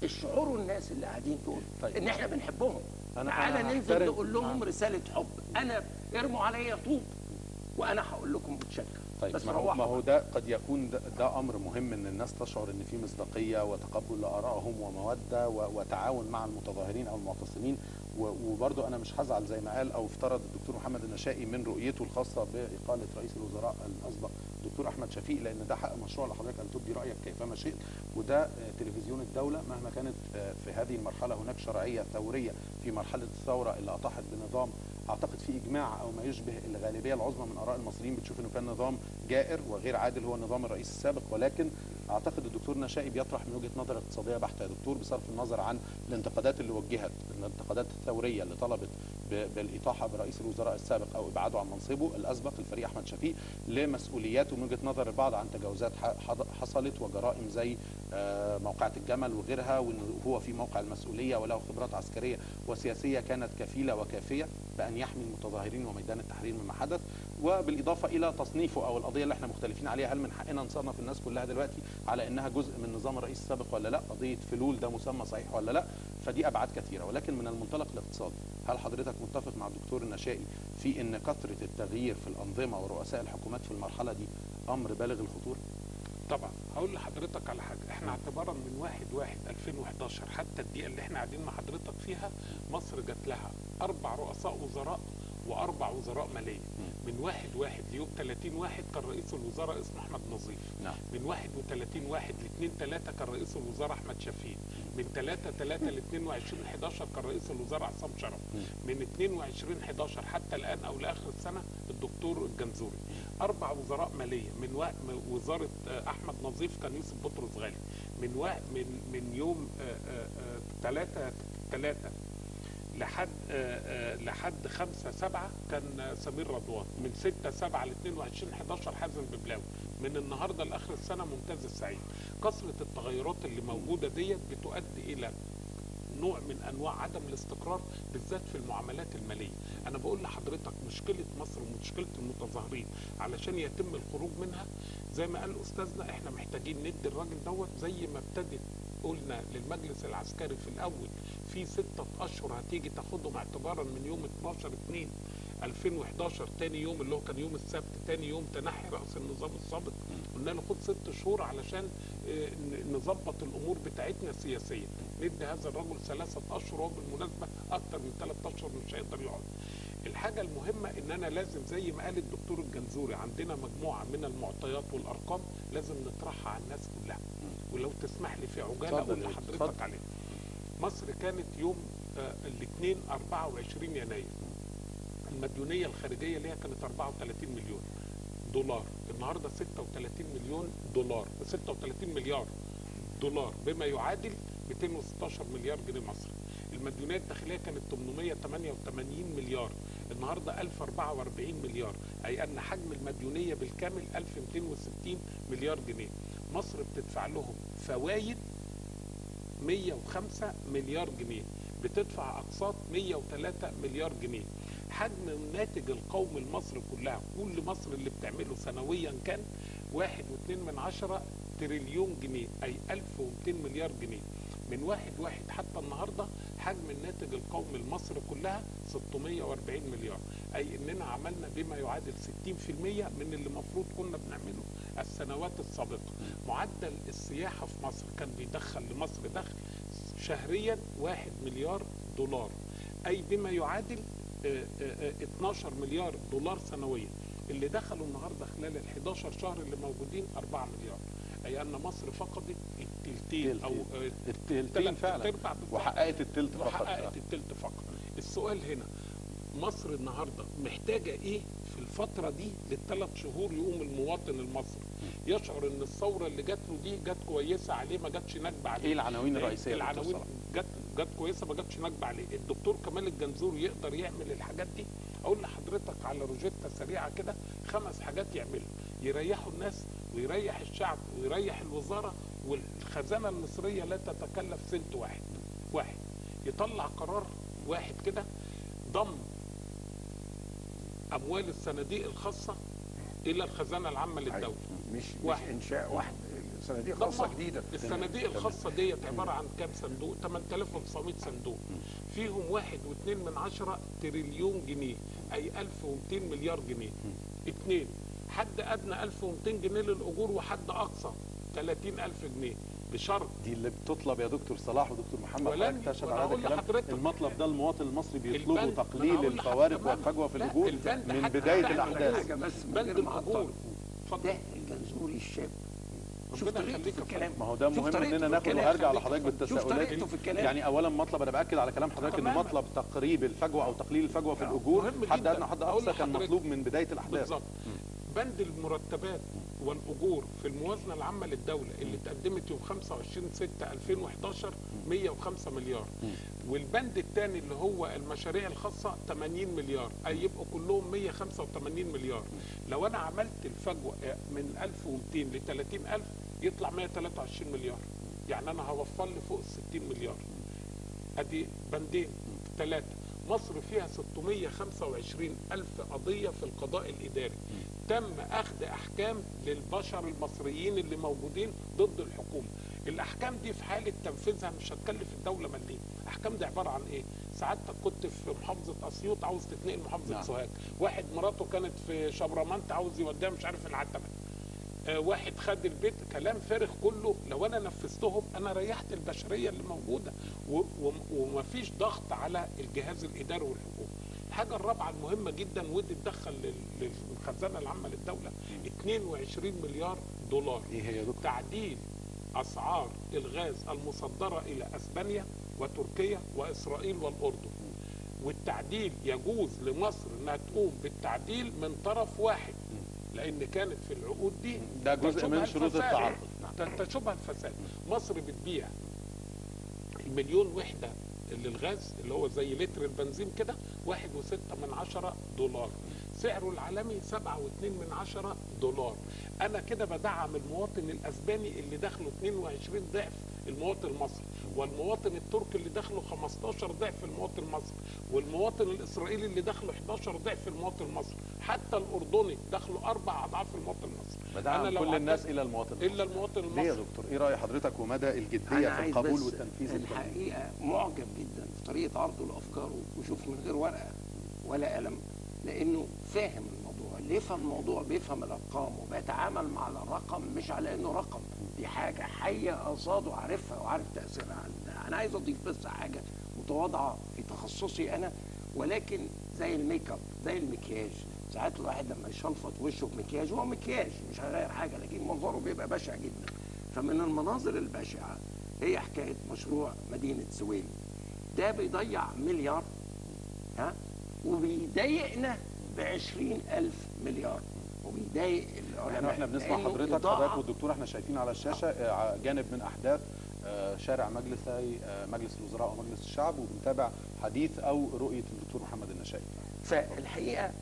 الشعور الناس اللي قاعدين دول. طيب. ان احنا بنحبهم. تعالى ننزل نقول لهم رساله حب. انا ارموا عليا طوب وانا هقول لكم متشكر. طيب بس ما هو ده قد يكون ده امر مهم، ان الناس تشعر ان في مصداقيه وتقبل لارائهم وموده وتعاون مع المتظاهرين او المعتصمين. وبرضه انا مش هزعل زي ما قال او افترض الدكتور محمد النشائي من رؤيته الخاصه باقاله رئيس الوزراء الاسبق الدكتور احمد شفيق، لان ده حق مشروع لحضرتك ان تبدي رايك كيفما شئت، وده تلفزيون الدوله. مهما كانت في هذه المرحله هناك شرعيه ثوريه في مرحله الثوره اللي اطاحت بنظام اعتقد في اجماع او ما يشبه الغالبيه العظمى من اراء المصريين بتشوف انه كان نظام جائر وغير عادل، هو نظام الرئيس السابق. ولكن اعتقد الدكتور نشائي بيطرح من وجهه نظر اقتصاديه بحته يا دكتور، بصرف النظر عن الانتقادات اللي وجهت، الانتقادات الثوريه اللي طلبت بالاطاحه برئيس الوزراء السابق او ابعاده عن منصبه الاسبق الفريق احمد شفيق، لمسؤولياته من وجهه نظر البعض عن تجاوزات حصلت وجرائم زي موقعة الجمل وغيرها، وهو في موقع المسؤوليه وله خبرات عسكريه وسياسيه كانت كفيله وكافيه بان يحمي المتظاهرين وميدان التحرير مما حدث. وبالاضافه الى تصنيفه او القضيه اللي احنا مختلفين عليها، هل من حقنا نصنف الناس كلها دلوقتي على انها جزء من نظام الرئيس السابق ولا لا؟ قضيه فلول ده مسمى صحيح ولا لا؟ فدي ابعاد كثيره. ولكن من المنطلق الاقتصادي، هل حضرتك متفق مع الدكتور النشائي في ان كثره التغيير في الانظمه ورؤساء الحكومات في المرحله دي امر بالغ الخطوره؟ طبعا. هقول لحضرتك على حاجه، احنا اعتبارا من 1/1/2011 حتى الدقيقه اللي احنا قاعدين مع حضرتك فيها، مصر جات لها 4 رؤساء وزراء و4 وزراء ماليه. من 1/1 ليوم 30/1 كان رئيس الوزراء اسمه احمد نظيف. نعم. من 31/1 ل2/3 كان رئيس الوزراء احمد شفيق. من 3/3 ل 22/11 كان رئيس الوزراء عصام شرف. من 22/11 حتى الان او لاخر السنه الدكتور الجنزوري. 4 وزراء ماليه. من وزاره احمد نظيف كان يوسف بطرس غالي. من يوم 3/3 لحد 5/7 كان سمير رضوان. من 6/7 ل 22/11 حازم ببلاوي. من النهارده لاخر السنه ممتاز السعيد. كثره التغيرات اللي موجوده ديت بتؤدي الى نوع من انواع عدم الاستقرار بالذات في المعاملات الماليه. انا بقول لحضرتك مشكله مصر ومشكله المتظاهرين علشان يتم الخروج منها، زي ما قال استاذنا احنا محتاجين ندي الراجل دوت زي ما ابتدت قلنا للمجلس العسكري في الاول في 6 أشهر هتيجي تاخدهم اعتبارا من يوم 12/2/2011 تاني يوم اللي هو كان يوم السبت، تاني يوم تنحي رأس النظام السابق. قلنا له خد 6 شهور علشان نظبط الامور بتاعتنا سياسيا. ندي هذا الرجل 3 أشهر، وهو بالمناسبه اكتر من 3 أشهر مش هيقدر يقعد. الحاجه المهمه ان انا لازم زي ما قال الدكتور الجنزوري عندنا مجموعه من المعطيات والارقام لازم نطرحها على الناس كلها. ولو تسمح لي في عجاله اقول لحضرتك عليها. مصر كانت يوم الاثنين 24 يناير المديونيه الخارجيه ليها كانت 34 مليون دولار. النهارده 36 مليون دولار، 36 مليار دولار بما يعادل 216 مليار جنيه مصري. المديونيه الداخليه كانت 888 مليار، النهارده 1044 مليار، اي ان حجم المديونيه بالكامل 1260 مليار جنيه. مصر بتدفع لهم فوائد 105 مليار جنيه، بتدفع اقساط 103 مليار جنيه. حجم الناتج القومي المصري كلها، كل مصر اللي بتعمله سنويا كان 1.2 تريليون جنيه، اي 1200 مليار جنيه. من 1/1 حتى النهارده حجم الناتج القومي المصري كلها 640 مليار، اي اننا عملنا بما يعادل 60% من اللي المفروض كنا بنعمله السنوات السابقه. معدل السياحه في مصر كان بيدخل لمصر دخل شهريا 1 مليار دولار، اي بما يعادل 12 مليار دولار سنويا. اللي دخلوا النهارده خلال ال 11 شهر اللي موجودين 4 مليار، اي ان مصر فقدت التلتين او التلتين فعلا، وحققت التلت فقط. وحققت التلت فقط. السؤال هنا، مصر النهارده محتاجه ايه في الفتره دي لل3 شهور يقوم المواطن المصري يشعر ان الثوره اللي جات له دي جت كويسه عليه، ما جاتش نكبه عليه؟ ايه العناوين الرئيسيه؟ العناوين جت كويسه ما جاتش نكبه عليه. الدكتور كمال الجنزوري يقدر يعمل الحاجات دي؟ اقول لحضرتك على روجيتا سريعه كده 5 حاجات يعملها يريحوا الناس ويريح الشعب ويريح الوزاره، والخزانه المصريه لا تتكلف سنت واحد. يطلع قرار واحد كده، ضم اموال الصناديق الخاصه الى الخزانه العامه للدوله. مش انشاء واحد صناديق خاصه جديده. الصناديق الخاصه ديت عباره عن كام صندوق؟ 8900 صندوق، فيهم 1.2 تريليون جنيه، اي 1200 مليار جنيه. 2 حد ادنى 1200 جنيه للاجور، وحد اقصى 30000 جنيه، بشرط دي اللي بتطلب يا دكتور صلاح ودكتور محمد حضرتك تشهد على هذا الكلام. المطلب ده المواطن المصري بيطلبه، تقليل الفوارق والفجوه في الاجور من بدايه الاحداث. بند الاجور. ده الجنزوري الشاب شوف ربنا طريقته يخليك في يا الكلام. ما هو ده شوف مهم طريقته اننا في ناخد الكلام. وهرجع لحضرتك شوف بالتساؤلات طريقته في الكلام. يعني اولا مطلب، انا باكد على كلام حضرتك ان تماماً. مطلب تقريب الفجوه او تقليل الفجوه في الاجور مهم حد جداً. ادنى حد أقول اقصى كان لحضرتك مطلوب من بدايه الاحداث. بالظبط. بند المرتبات والاجور في الموازنه العامه للدوله اللي اتقدمت يوم 25/6/2011 105 مليار، والبند الثاني اللي هو المشاريع الخاصه 80 مليار، اي يبقوا كلهم 185 مليار. لو انا عملت الفجوه من 1200 ل 30000 يطلع 123 مليار، يعني انا هوفر لي فوق ال 60 مليار. ادي بندين. ثلاثه، مصر فيها 625 ألف قضية في القضاء الإداري، تم أخذ أحكام للبشر المصريين اللي موجودين ضد الحكومة. الأحكام دي في حالة تنفيذها مش هتكلف الدولة مليم. الأحكام دي عبارة عن إيه؟ سعادتك كنت في محافظة أسيوط عاوز تتنقل محافظة سوهاج، واحد مراته كانت في شبرمنت عاوز يوديها مش عارف العتبة، واحد خد البيت، كلام فارغ كله. لو انا نفذتهم انا ريحت البشريه اللي موجوده ومفيش ضغط على الجهاز الاداري والحكومي. الحاجه الرابعه المهمه جدا ودي تدخل للخزانه العامه للدوله 22 مليار دولار. ايه هي يا دكتور؟ تعديل اسعار الغاز المصدره الى اسبانيا وتركيا واسرائيل والاردن، والتعديل يجوز لمصر انها تقوم بالتعديل من طرف واحد، لان كانت في العقود دي ده جزء من شروط التعاقد. تشوبها الفساد. مصر بتبيع المليون وحده للغاز اللي هو زي لتر البنزين كده 1.6 دولار، سعره العالمي 7.2 دولار. انا كده بدعم المواطن الاسباني اللي دخله 22 ضعف المواطن المصري، والمواطن التركي اللي دخله 15 ضعف المواطن المصري، والمواطن الاسرائيلي اللي دخله 11 ضعف المواطن المصري، حتى الاردني دخله 4 اضعاف المواطن المصري. بدعم كل الناس الا المواطن المصري. الا المواطن المصري. ليه يا دكتور؟ ايه راي حضرتك ومدى الجديه في القبول والتنفيذ؟ الحقيقه معجب جدا في طريقه عرضه لافكاره، وشوف من غير ورقه ولا قلم، لانه فاهم الموضوع. اللي يفهم الموضوع بيفهم الارقام وبيتعامل مع الرقم مش على انه رقم، دي حاجه حيه قصاده عارفها وعارف تاثيرها. انا عايز اضيف بس حاجه متواضعه في تخصصي انا، ولكن زي الميك اب زي المكياج. ساعات الواحد لما يشلفط وشه بمكياج هو مكياج مش هيغير حاجه، لكن منظره بيبقى بشع جدا. فمن المناظر البشعه هي حكايه مشروع مدينه سويل. ده بيضيع مليار وبيضايقنا ب20,000 مليار، وبيضايق العلماء. احنا بنسمع حضرتك والدكتور، احنا شايفين على الشاشه جانب من احداث شارع مجلس الوزراء ومجلس الشعب، وبنتابع حديث او رؤيه الدكتور محمد النشائي. فالحقيقه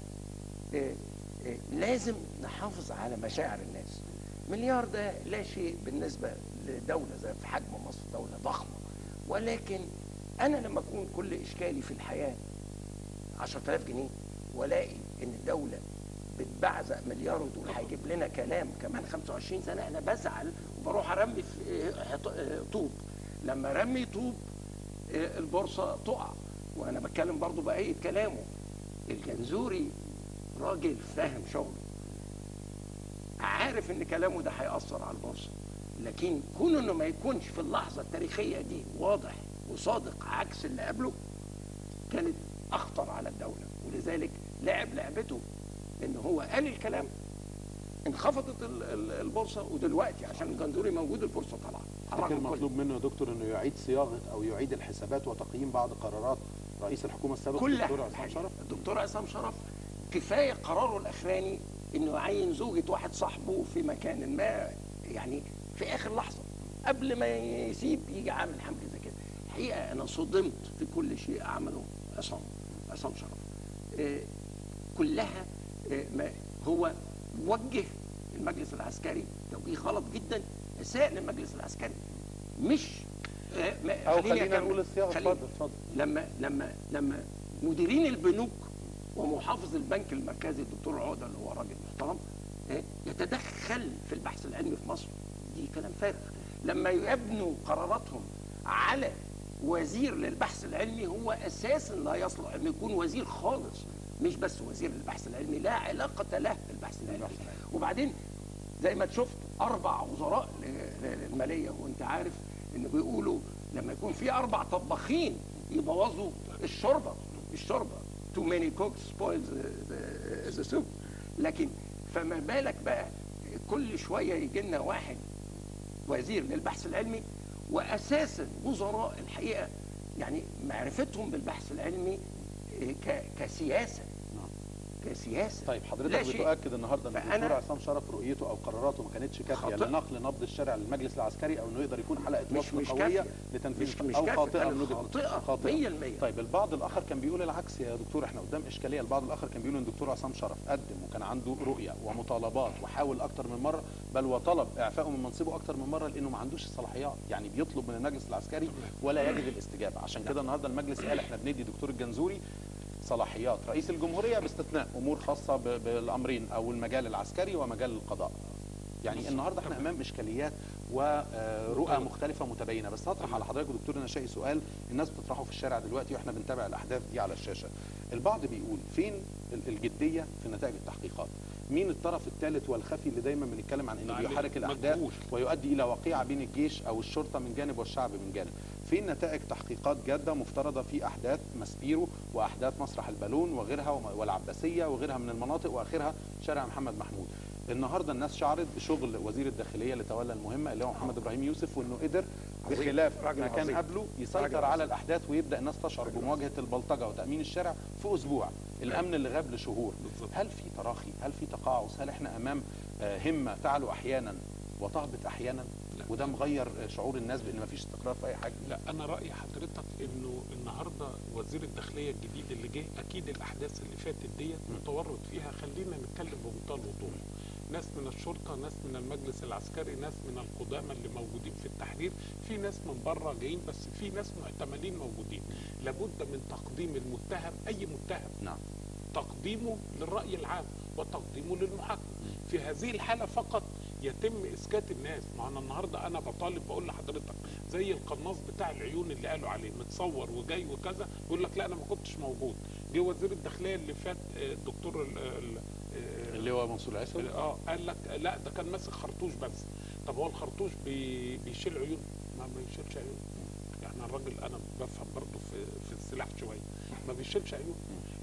لازم نحافظ على مشاعر الناس. مليار ده لا شيء بالنسبه لدوله زي في حجم مصر، دوله ضخمه، ولكن انا لما اكون كل اشكالي في الحياه 10,000 جنيه والاقي ان الدوله بتبعزق مليار ودول هيجيب لنا كلام كمان 25 سنه، انا بزعل وبروح ارمي في طوب. لما ارمي طوب البورصه تقع. وانا بتكلم برضو بايد كلامه. الجنزوري راجل فاهم شغله، عارف ان كلامه ده هيأثر على البورصه، لكن كونه انه ما يكونش في اللحظه التاريخيه دي واضح وصادق عكس اللي قبله كانت اخطر على الدوله. ولذلك لعب لعبته ان هو قال الكلام، انخفضت البورصه، ودلوقتي عشان الجنزوري موجود البورصه طالعه. لكن مطلوب منه يا دكتور انه يعيد صياغه او يعيد الحسابات وتقييم بعض قرارات رئيس الحكومه السابق الدكتور عصام شرف. الدكتور عصام شرف كفايه قراره الاخراني انه يعين زوجة واحد صاحبه في مكان ما، يعني في اخر لحظه قبل ما يسيب يجي عامل حمله زي كده. الحقيقه انا صدمت في كل شيء عمله عصام شرف. كلها هو وجه المجلس العسكري توجيه غلط جدا، اساء للمجلس العسكري. مش او خلينا نقول الصياغه. اتفضل. لما مديرين البنوك ومحافظ البنك المركزي الدكتور عقده اللي هو راجل محترم يتدخل في البحث العلمي في مصر، دي كلام فارغ. لما يبنوا قراراتهم على وزير للبحث العلمي هو اساسا لا يصلح انه يكون وزير خالص، مش بس وزير للبحث العلمي، لا علاقه له بالبحث العلمي. وبعدين زي ما شفت 4 وزراء للماليه، وانت عارف انه بيقولوا لما يكون في 4 طباخين يبوظوا الشوربه too many cooks spoils the soup. لكن فما بالك بقى كل شويه يجي لنا واحد وزير للبحث العلمي، واساسا وزراء الحقيقه يعني معرفتهم بالبحث العلمي كسياسه. كسياسه. طيب حضرتك بتؤكد النهارده ان الدكتور عصام شرف رؤيته او قراراته ما كانتش كافيه لنقل نبض الشارع للمجلس العسكري، او انه يقدر يكون حلقه وصل قويه لتنفيذ، او خاطئه من وجهه خاطئه 100%. طيب البعض الاخر كان بيقول العكس يا دكتور، احنا قدام اشكاليه. البعض الاخر كان بيقول ان الدكتور عصام شرف قدم وكان عنده رؤيه ومطالبات وحاول اكتر من مره، بل وطلب اعفائه من منصبه اكتر من مره لانه ما عندوش الصلاحيات، يعني بيطلب من المجلس العسكري ولا يجد الاستجابه. عشان كده النهارده المجلس قال احنا بندي دكتور الجنزوري صلاحيات رئيس الجمهورية باستثناء أمور خاصة بالأمرين، أو المجال العسكري ومجال القضاء. يعني النهاردة احنا أمام إشكاليات ورؤى مختلفة متباينة. بس هطرح على حضرتك دكتور نشائي سؤال الناس بتطرحه في الشارع دلوقتي واحنا بنتابع الأحداث دي على الشاشة. البعض بيقول فين الجدية في نتائج التحقيقات؟ مين الطرف الثالث والخفي اللي دايما بنتكلم عن انه بيحرك الاحداث ويؤدي الى وقيعه بين الجيش او الشرطه من جانب والشعب من جانب؟ فين نتائج تحقيقات جاده مفترضه في احداث ماسبيرو واحداث مسرح البالون وغيرها والعباسيه وغيرها من المناطق واخرها شارع محمد محمود؟ النهارده الناس شعرت بشغل وزير الداخليه اللي تولى المهمه اللي هو محمد ابراهيم يوسف، وانه قدر بخلاف ما كان قبله يسيطر على الاحداث ويبدا الناس تشعر بمواجهه البلطجه وتامين الشارع في اسبوع، الامن اللي غاب لشهور. هل في تراخي؟ هل في تقاعس؟ هل احنا امام همه تعلو احيانا وتهبط احيانا؟ وده مغير شعور الناس بان مفيش استقرار في اي حاجه؟ لا، انا رايي حضرتك انه النهارده وزير الداخليه الجديد اللي جه اكيد الاحداث اللي فاتت ديت متورط فيها. خلينا نتكلم بمنتهى الوضوح، ناس من الشرطه، ناس من المجلس العسكري، ناس من القدامى اللي موجودين في التحرير، في ناس من بره جايين، بس في ناس محتملين موجودين. لابد من تقديم المتهم، اي متهم، نعم، تقديمه للراي العام وتقديمه للمحاكمه. في هذه الحاله فقط يتم اسكات الناس. ما انا النهارده انا بطالب، بقول لحضرتك زي القناص بتاع العيون اللي قالوا عليه متصور وجاي وكذا، يقول لك لا انا ما كنتش موجود. جه وزير الداخليه اللي فات الدكتور اللي هو منصور العيسوي، قال لك لا ده كان ماسك خرطوش بس. طب هو الخرطوش بيشيل عيون؟ ما بيشيلش عيون. يعني الراجل انا بفهم برضه في السلاح شويه، ما بيشيلش عيون.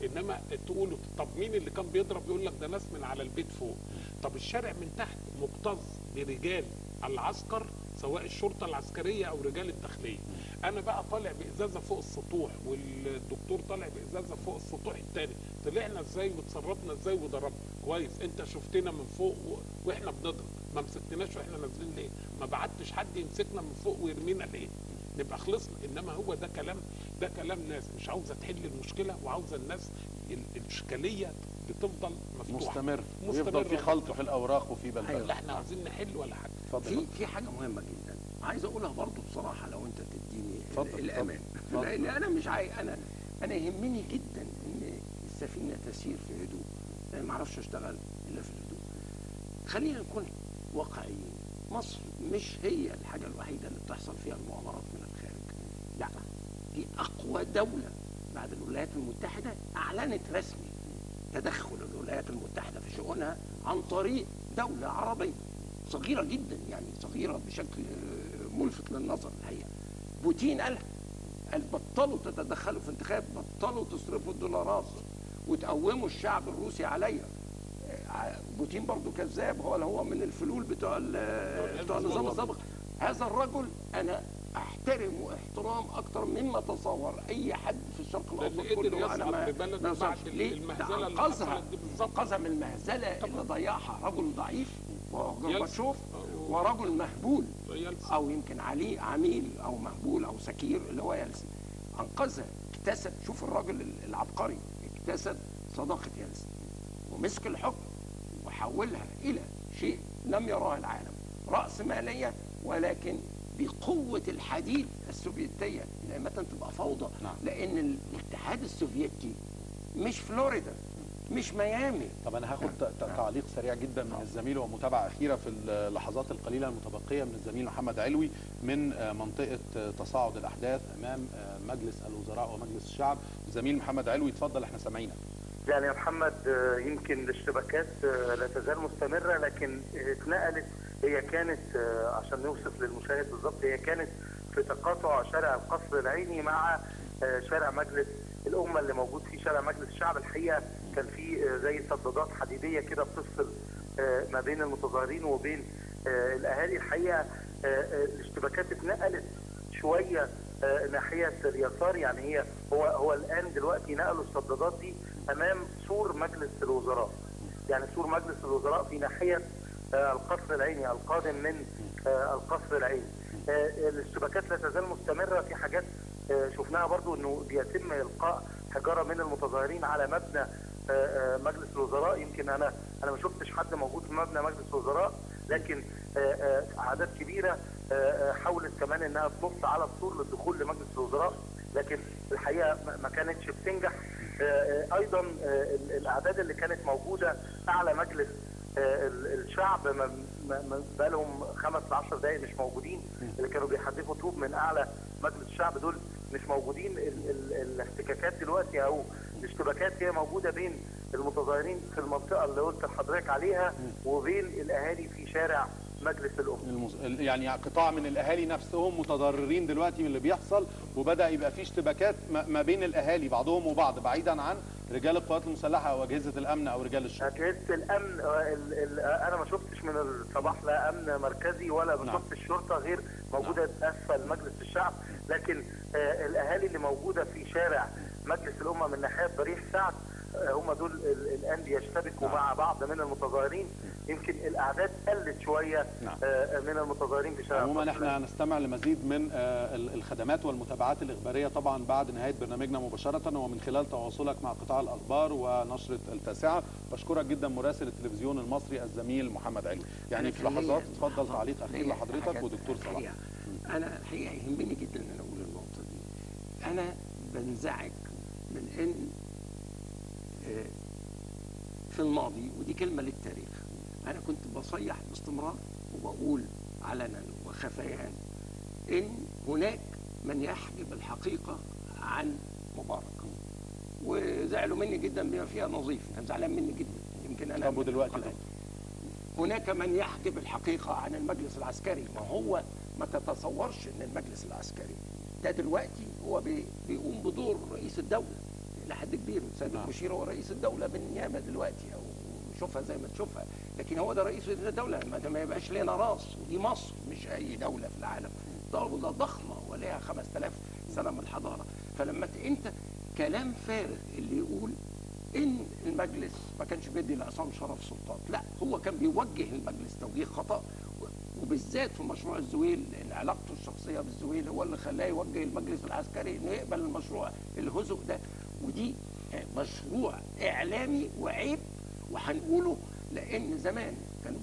انما تقولوا طب مين اللي كان بيضرب؟ يقول لك ده ناس من على البيت فوق. طب الشارع من تحت مكتظ برجال العسكر، سواء الشرطه العسكريه او رجال الداخليه. انا بقى طالع بازازه فوق السطوح والدكتور طالع بازازه فوق السطوح الثاني، طلعنا ازاي وتصرفنا ازاي وضربنا كويس؟ انت شفتنا من فوق واحنا بنضرب، ما مسكتناش واحنا نازلين ليه؟ ما بعتش حد يمسكنا من فوق ويرمينا ليه؟ نبقى خلصنا. انما هو ده كلام ناس مش عاوزه تحل المشكله، وعاوزه الناس الاشكاليه بتفضل مفتوحه مستمر ويفضل في خلط في الاوراق وفي بلبله. لا احنا عاوزين نحل ولا حاجه. في حاجه مهمه جدا عايز اقولها برضو بصراحه، لو انت تديني الامان. لان انا مش عايز، انا يهمني جدا ان السفينه تسير في هدوء. انا ما اعرفش اشتغل الا في الهدوء. خلينا نكون واقعيين. مصر مش هي الحاجه الوحيده اللي بتحصل فيها المؤامرات من الخارج. لا، دي اقوى دوله بعد الولايات المتحده اعلنت رسمي تدخل الولايات المتحده في شؤونها عن طريق دوله عربيه صغيره جدا، يعني صغيره بشكل ملفت للنظر الحقيقه. بوتين قال بطلوا تتدخلوا في انتخاب، بطلوا تصرفوا الدولارات وتقوموا الشعب الروسي عليا. بوتين برضو كذاب، هو من الفلول بتوع النظام السابق. هذا الرجل انا احترمه احترام اكتر مما تصور اي حد في الشرق الاوسط كله. انا ما انقذها من المهزله اللي ضيعها رجل ضعيف وغورباتشوف، ورجل مهبول او يمكن عليه عميل او مهبول او سكير اللي هو يلسن. انقذها، اكتسب، شوف الراجل العبقري، اكتسب صداقه يلسن ومسك الحكم وحولها الى شيء لم يراه العالم، رأسمالية ولكن بقوة الحديد السوفيتية. لما تبقى فوضى، لأن الاتحاد السوفيتي مش فلوريدا، مش ميامي. طب أنا هاخد تعليق سريع جدا من الزميل ومتابعة أخيرة في اللحظات القليلة المتبقية من الزميل محمد علوي من منطقة تصاعد الأحداث أمام مجلس الوزراء ومجلس الشعب. الزميل محمد علوي اتفضل، احنا سامعينك. يعني يا محمد، يمكن الاشتباكات لا تزال مستمرة، لكن اتنقلت. هي كانت عشان نوصف للمشاهد بالظبط، هي كانت في تقاطع شارع القصر العيني مع شارع مجلس الأمة اللي موجود فيه شارع مجلس الشعب. الحقيقة كان في زي سدادات حديدية كده بتفصل ما بين المتظاهرين وبين الأهالي. الحقيقة الاشتباكات اتنقلت شويه ناحيه اليسار، يعني هو الان دلوقتي نقلوا الصدادات دي امام سور مجلس الوزراء، يعني سور مجلس الوزراء في ناحيه القصر العيني القادم من القصر العيني. الاشتباكات لا تزال مستمره، في حاجات شفناها برضو انه بيتم القاء حجاره من المتظاهرين على مبنى مجلس الوزراء. يمكن انا ما شفتش حد موجود في مبنى مجلس الوزراء، لكن اعداد كبيره حاولت كمان انها تنص على السور للدخول لمجلس الوزراء، لكن الحقيقه ما كانتش بتنجح. ايضا الاعداد اللي كانت موجوده اعلى مجلس الشعب بقى لهم 5 ل 10 دقائق مش موجودين، اللي كانوا بيحدفوا طوب من اعلى مجلس الشعب دول مش موجودين. الاحتكاكات دلوقتي او الاشتباكات هي موجوده بين المتظاهرين في المنطقه اللي قلت لحضرتك عليها وبين الاهالي في شارع مجلس الامه. يعني قطاع من الاهالي نفسهم متضررين دلوقتي من اللي بيحصل، وبدا يبقى في اشتباكات ما بين الاهالي بعضهم وبعض، بعيدا عن رجال القوات المسلحه او اجهزه الامن او رجال الشرطه. اجهزه الامن انا ما شفتش من الصباح لا امن مركزي ولا شفت الشرطه غير موجوده اسفل مجلس الشعب، لكن الاهالي اللي موجوده في شارع مجلس الامه من ناحيه ضريح سعد هم دول الان بيشتبكوا مع بعض من المتظاهرين. يمكن الاعداد قلت شويه من المتظاهرين في شارع. عموما احنا هنستمع لمزيد من الخدمات والمتابعات الاخباريه طبعا بعد نهايه برنامجنا مباشره ومن خلال تواصلك مع قطاع الاخبار ونشره التاسعه. بشكرك جدا مراسل التلفزيون المصري الزميل محمد علي. يعني في لحظات اتفضل تعليق اخير لحضرتك ودكتور صلاح. انا الحقيقه يهمني جدا ان انا اقول النقطه دي. انا بنزعج من ان في الماضي، ودي كلمة للتاريخ، أنا كنت بصيح باستمرار وبقول علنا وخفيان إن هناك من يحجب الحقيقة عن مبارك، وزعلوا مني جدا بما فيها نظيف، كان زعلان مني جدا. يمكن أنا دلوقتي هناك من يحجب الحقيقة عن المجلس العسكري. ما هو ما تتصورش إن المجلس العسكري ده دلوقتي هو بيقوم بدور رئيس الدولة لحد كبير. سيد المشير هو رئيس الدولة بالنيابة دلوقتي، أو شوفها زي ما تشوفها، لكن هو ده رئيس الدولة. ما يبقاش لنا راس، ودي مصر مش أي دولة في العالم، دولة ضخمة ولها 5000 سنة من الحضارة. فلما أنت كلام فارغ اللي يقول إن المجلس ما كانش بيدي لعصام شرف سلطات، لا، هو كان بيوجه المجلس توجيه خطأ، وبالذات في مشروع الزويل، لأن علاقته الشخصية بالزويل هو اللي خلاه يوجه المجلس العسكري إنه يقبل المشروع الهزء ده. ودي مشروع إعلامي وعيب، وهنقوله لأن زمان كانوا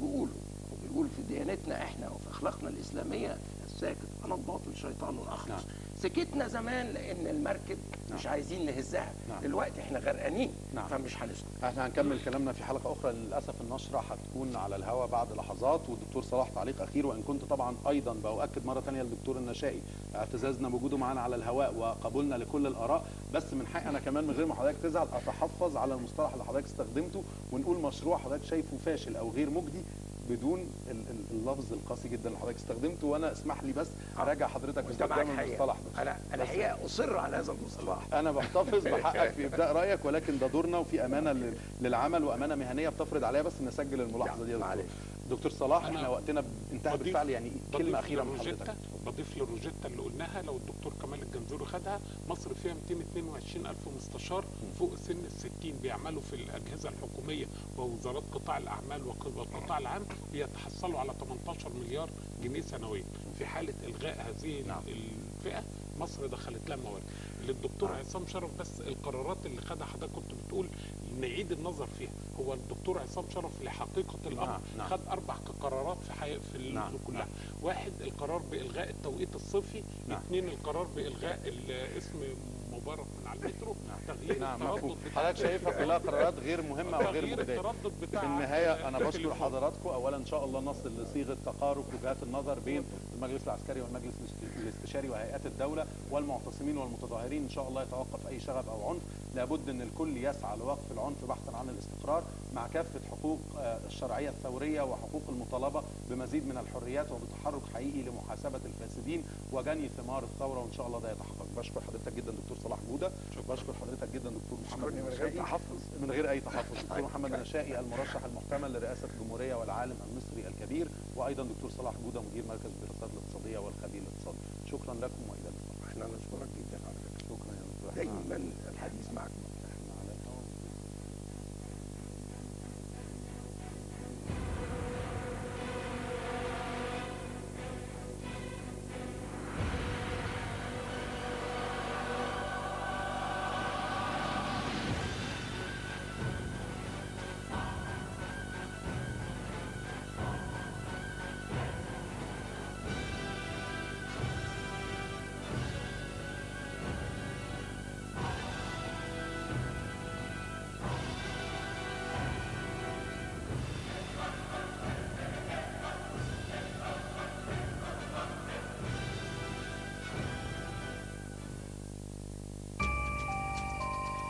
بيقولوا في ديانتنا إحنا وفي أخلاقنا الإسلامية الساكت أنا الباطل شيطان أخرس. سكتنا زمان لأن المركب مش عايزين نهزها. دلوقتي إحنا غرقانين، فمش هنسكت. احنا هنكمل كلامنا في حلقة أخرى. للأسف النشرة هتكون على الهواء بعد لحظات، والدكتور صلاح تعليق أخير. وإن كنت طبعا أيضا بأؤكد مرة ثانية للدكتور النشائي اعتزازنا بوجوده معنا على الهواء وقبولنا لكل الآراء، بس من حقي أنا كمان من غير ما حضرتك تزعل أتحفظ على المصطلح اللي حضرتك استخدمته، ونقول مشروع حضرتك شايفه فاشل أو غير مجدي بدون اللفظ القاسي جدا اللي حضرتك استخدمته. وانا اسمح لي بس اراجع حضرتك باستخدام المصطلح ده. انا الحقيقه اصر على هذا المصطلح. انا بحتفظ بحقك في ابداء رايك، ولكن ده دورنا وفي امانه للعمل وامانه مهنيه بتفرض عليها، بس نسجل الملاحظه دي يا دكتور. دكتور صلاح احنا وقتنا انتهى بالفعل، يعني كلمه اخيره من حضرتك. بضيف للروجيتا اللي قلناها، لو الدكتور كمال الجنزوري خدها، مصر فيها 222,000 مستشار فوق سن ال60 بيعملوا في الاجهزه الحكوميه ووزارات قطاع الاعمال والقطاع العام، بيتحصلوا على 18 مليار جنيه سنويا. في حاله الغاء هذه الفئه مصر دخلت لها موارد. للدكتور عصام شرف بس القرارات اللي خدها حضرتك كنت بتقول نعيد النظر فيها. هو الدكتور عصام شرف لحقيقه الامر خد 4 قرارات في كلها. 1 القرار بالغاء التوقيت الصيفي، 2 القرار بالغاء الاسم مبارك من على المترو، تغيير التردد. حضرتك شايفها كلها قرارات غير مهمه او غير مجديه. في النهايه انا بشكر حضراتكم. اولا ان شاء الله نصل لصيغه تقارب وجهات النظر بين المجلس العسكري والمجلس الاستشاري وهيئات الدوله والمعتصمين والمتظاهرين. ان شاء الله يتوقف اي شغب او عنف. لابد ان الكل يسعى لوقف العنف بحثا عن الاستقرار مع كافه حقوق الشرعيه الثوريه وحقوق المطالبه بمزيد من الحريات وبتحرك حقيقي لمحاسبه الفاسدين وجني ثمار الثوره، وان شاء الله ده يتحقق. بشكر حضرتك جدا دكتور صلاح جوده، بشكر حضرتك جدا دكتور محمد من غير النشائي. تحفظ. من غير اي تحفظ. دكتور محمد النشائي المرشح المحتمل لرئاسه الجمهوريه والعالم المصري الكبير، وايضا دكتور صلاح جوده مدير مركز الدراسات الاقتصاديه والخبير الاقتصادي. شكرا لكم والى اللقاء. احنا نشكرك جدا على فكره. شكرا يا دكتور. دايما الحديث معك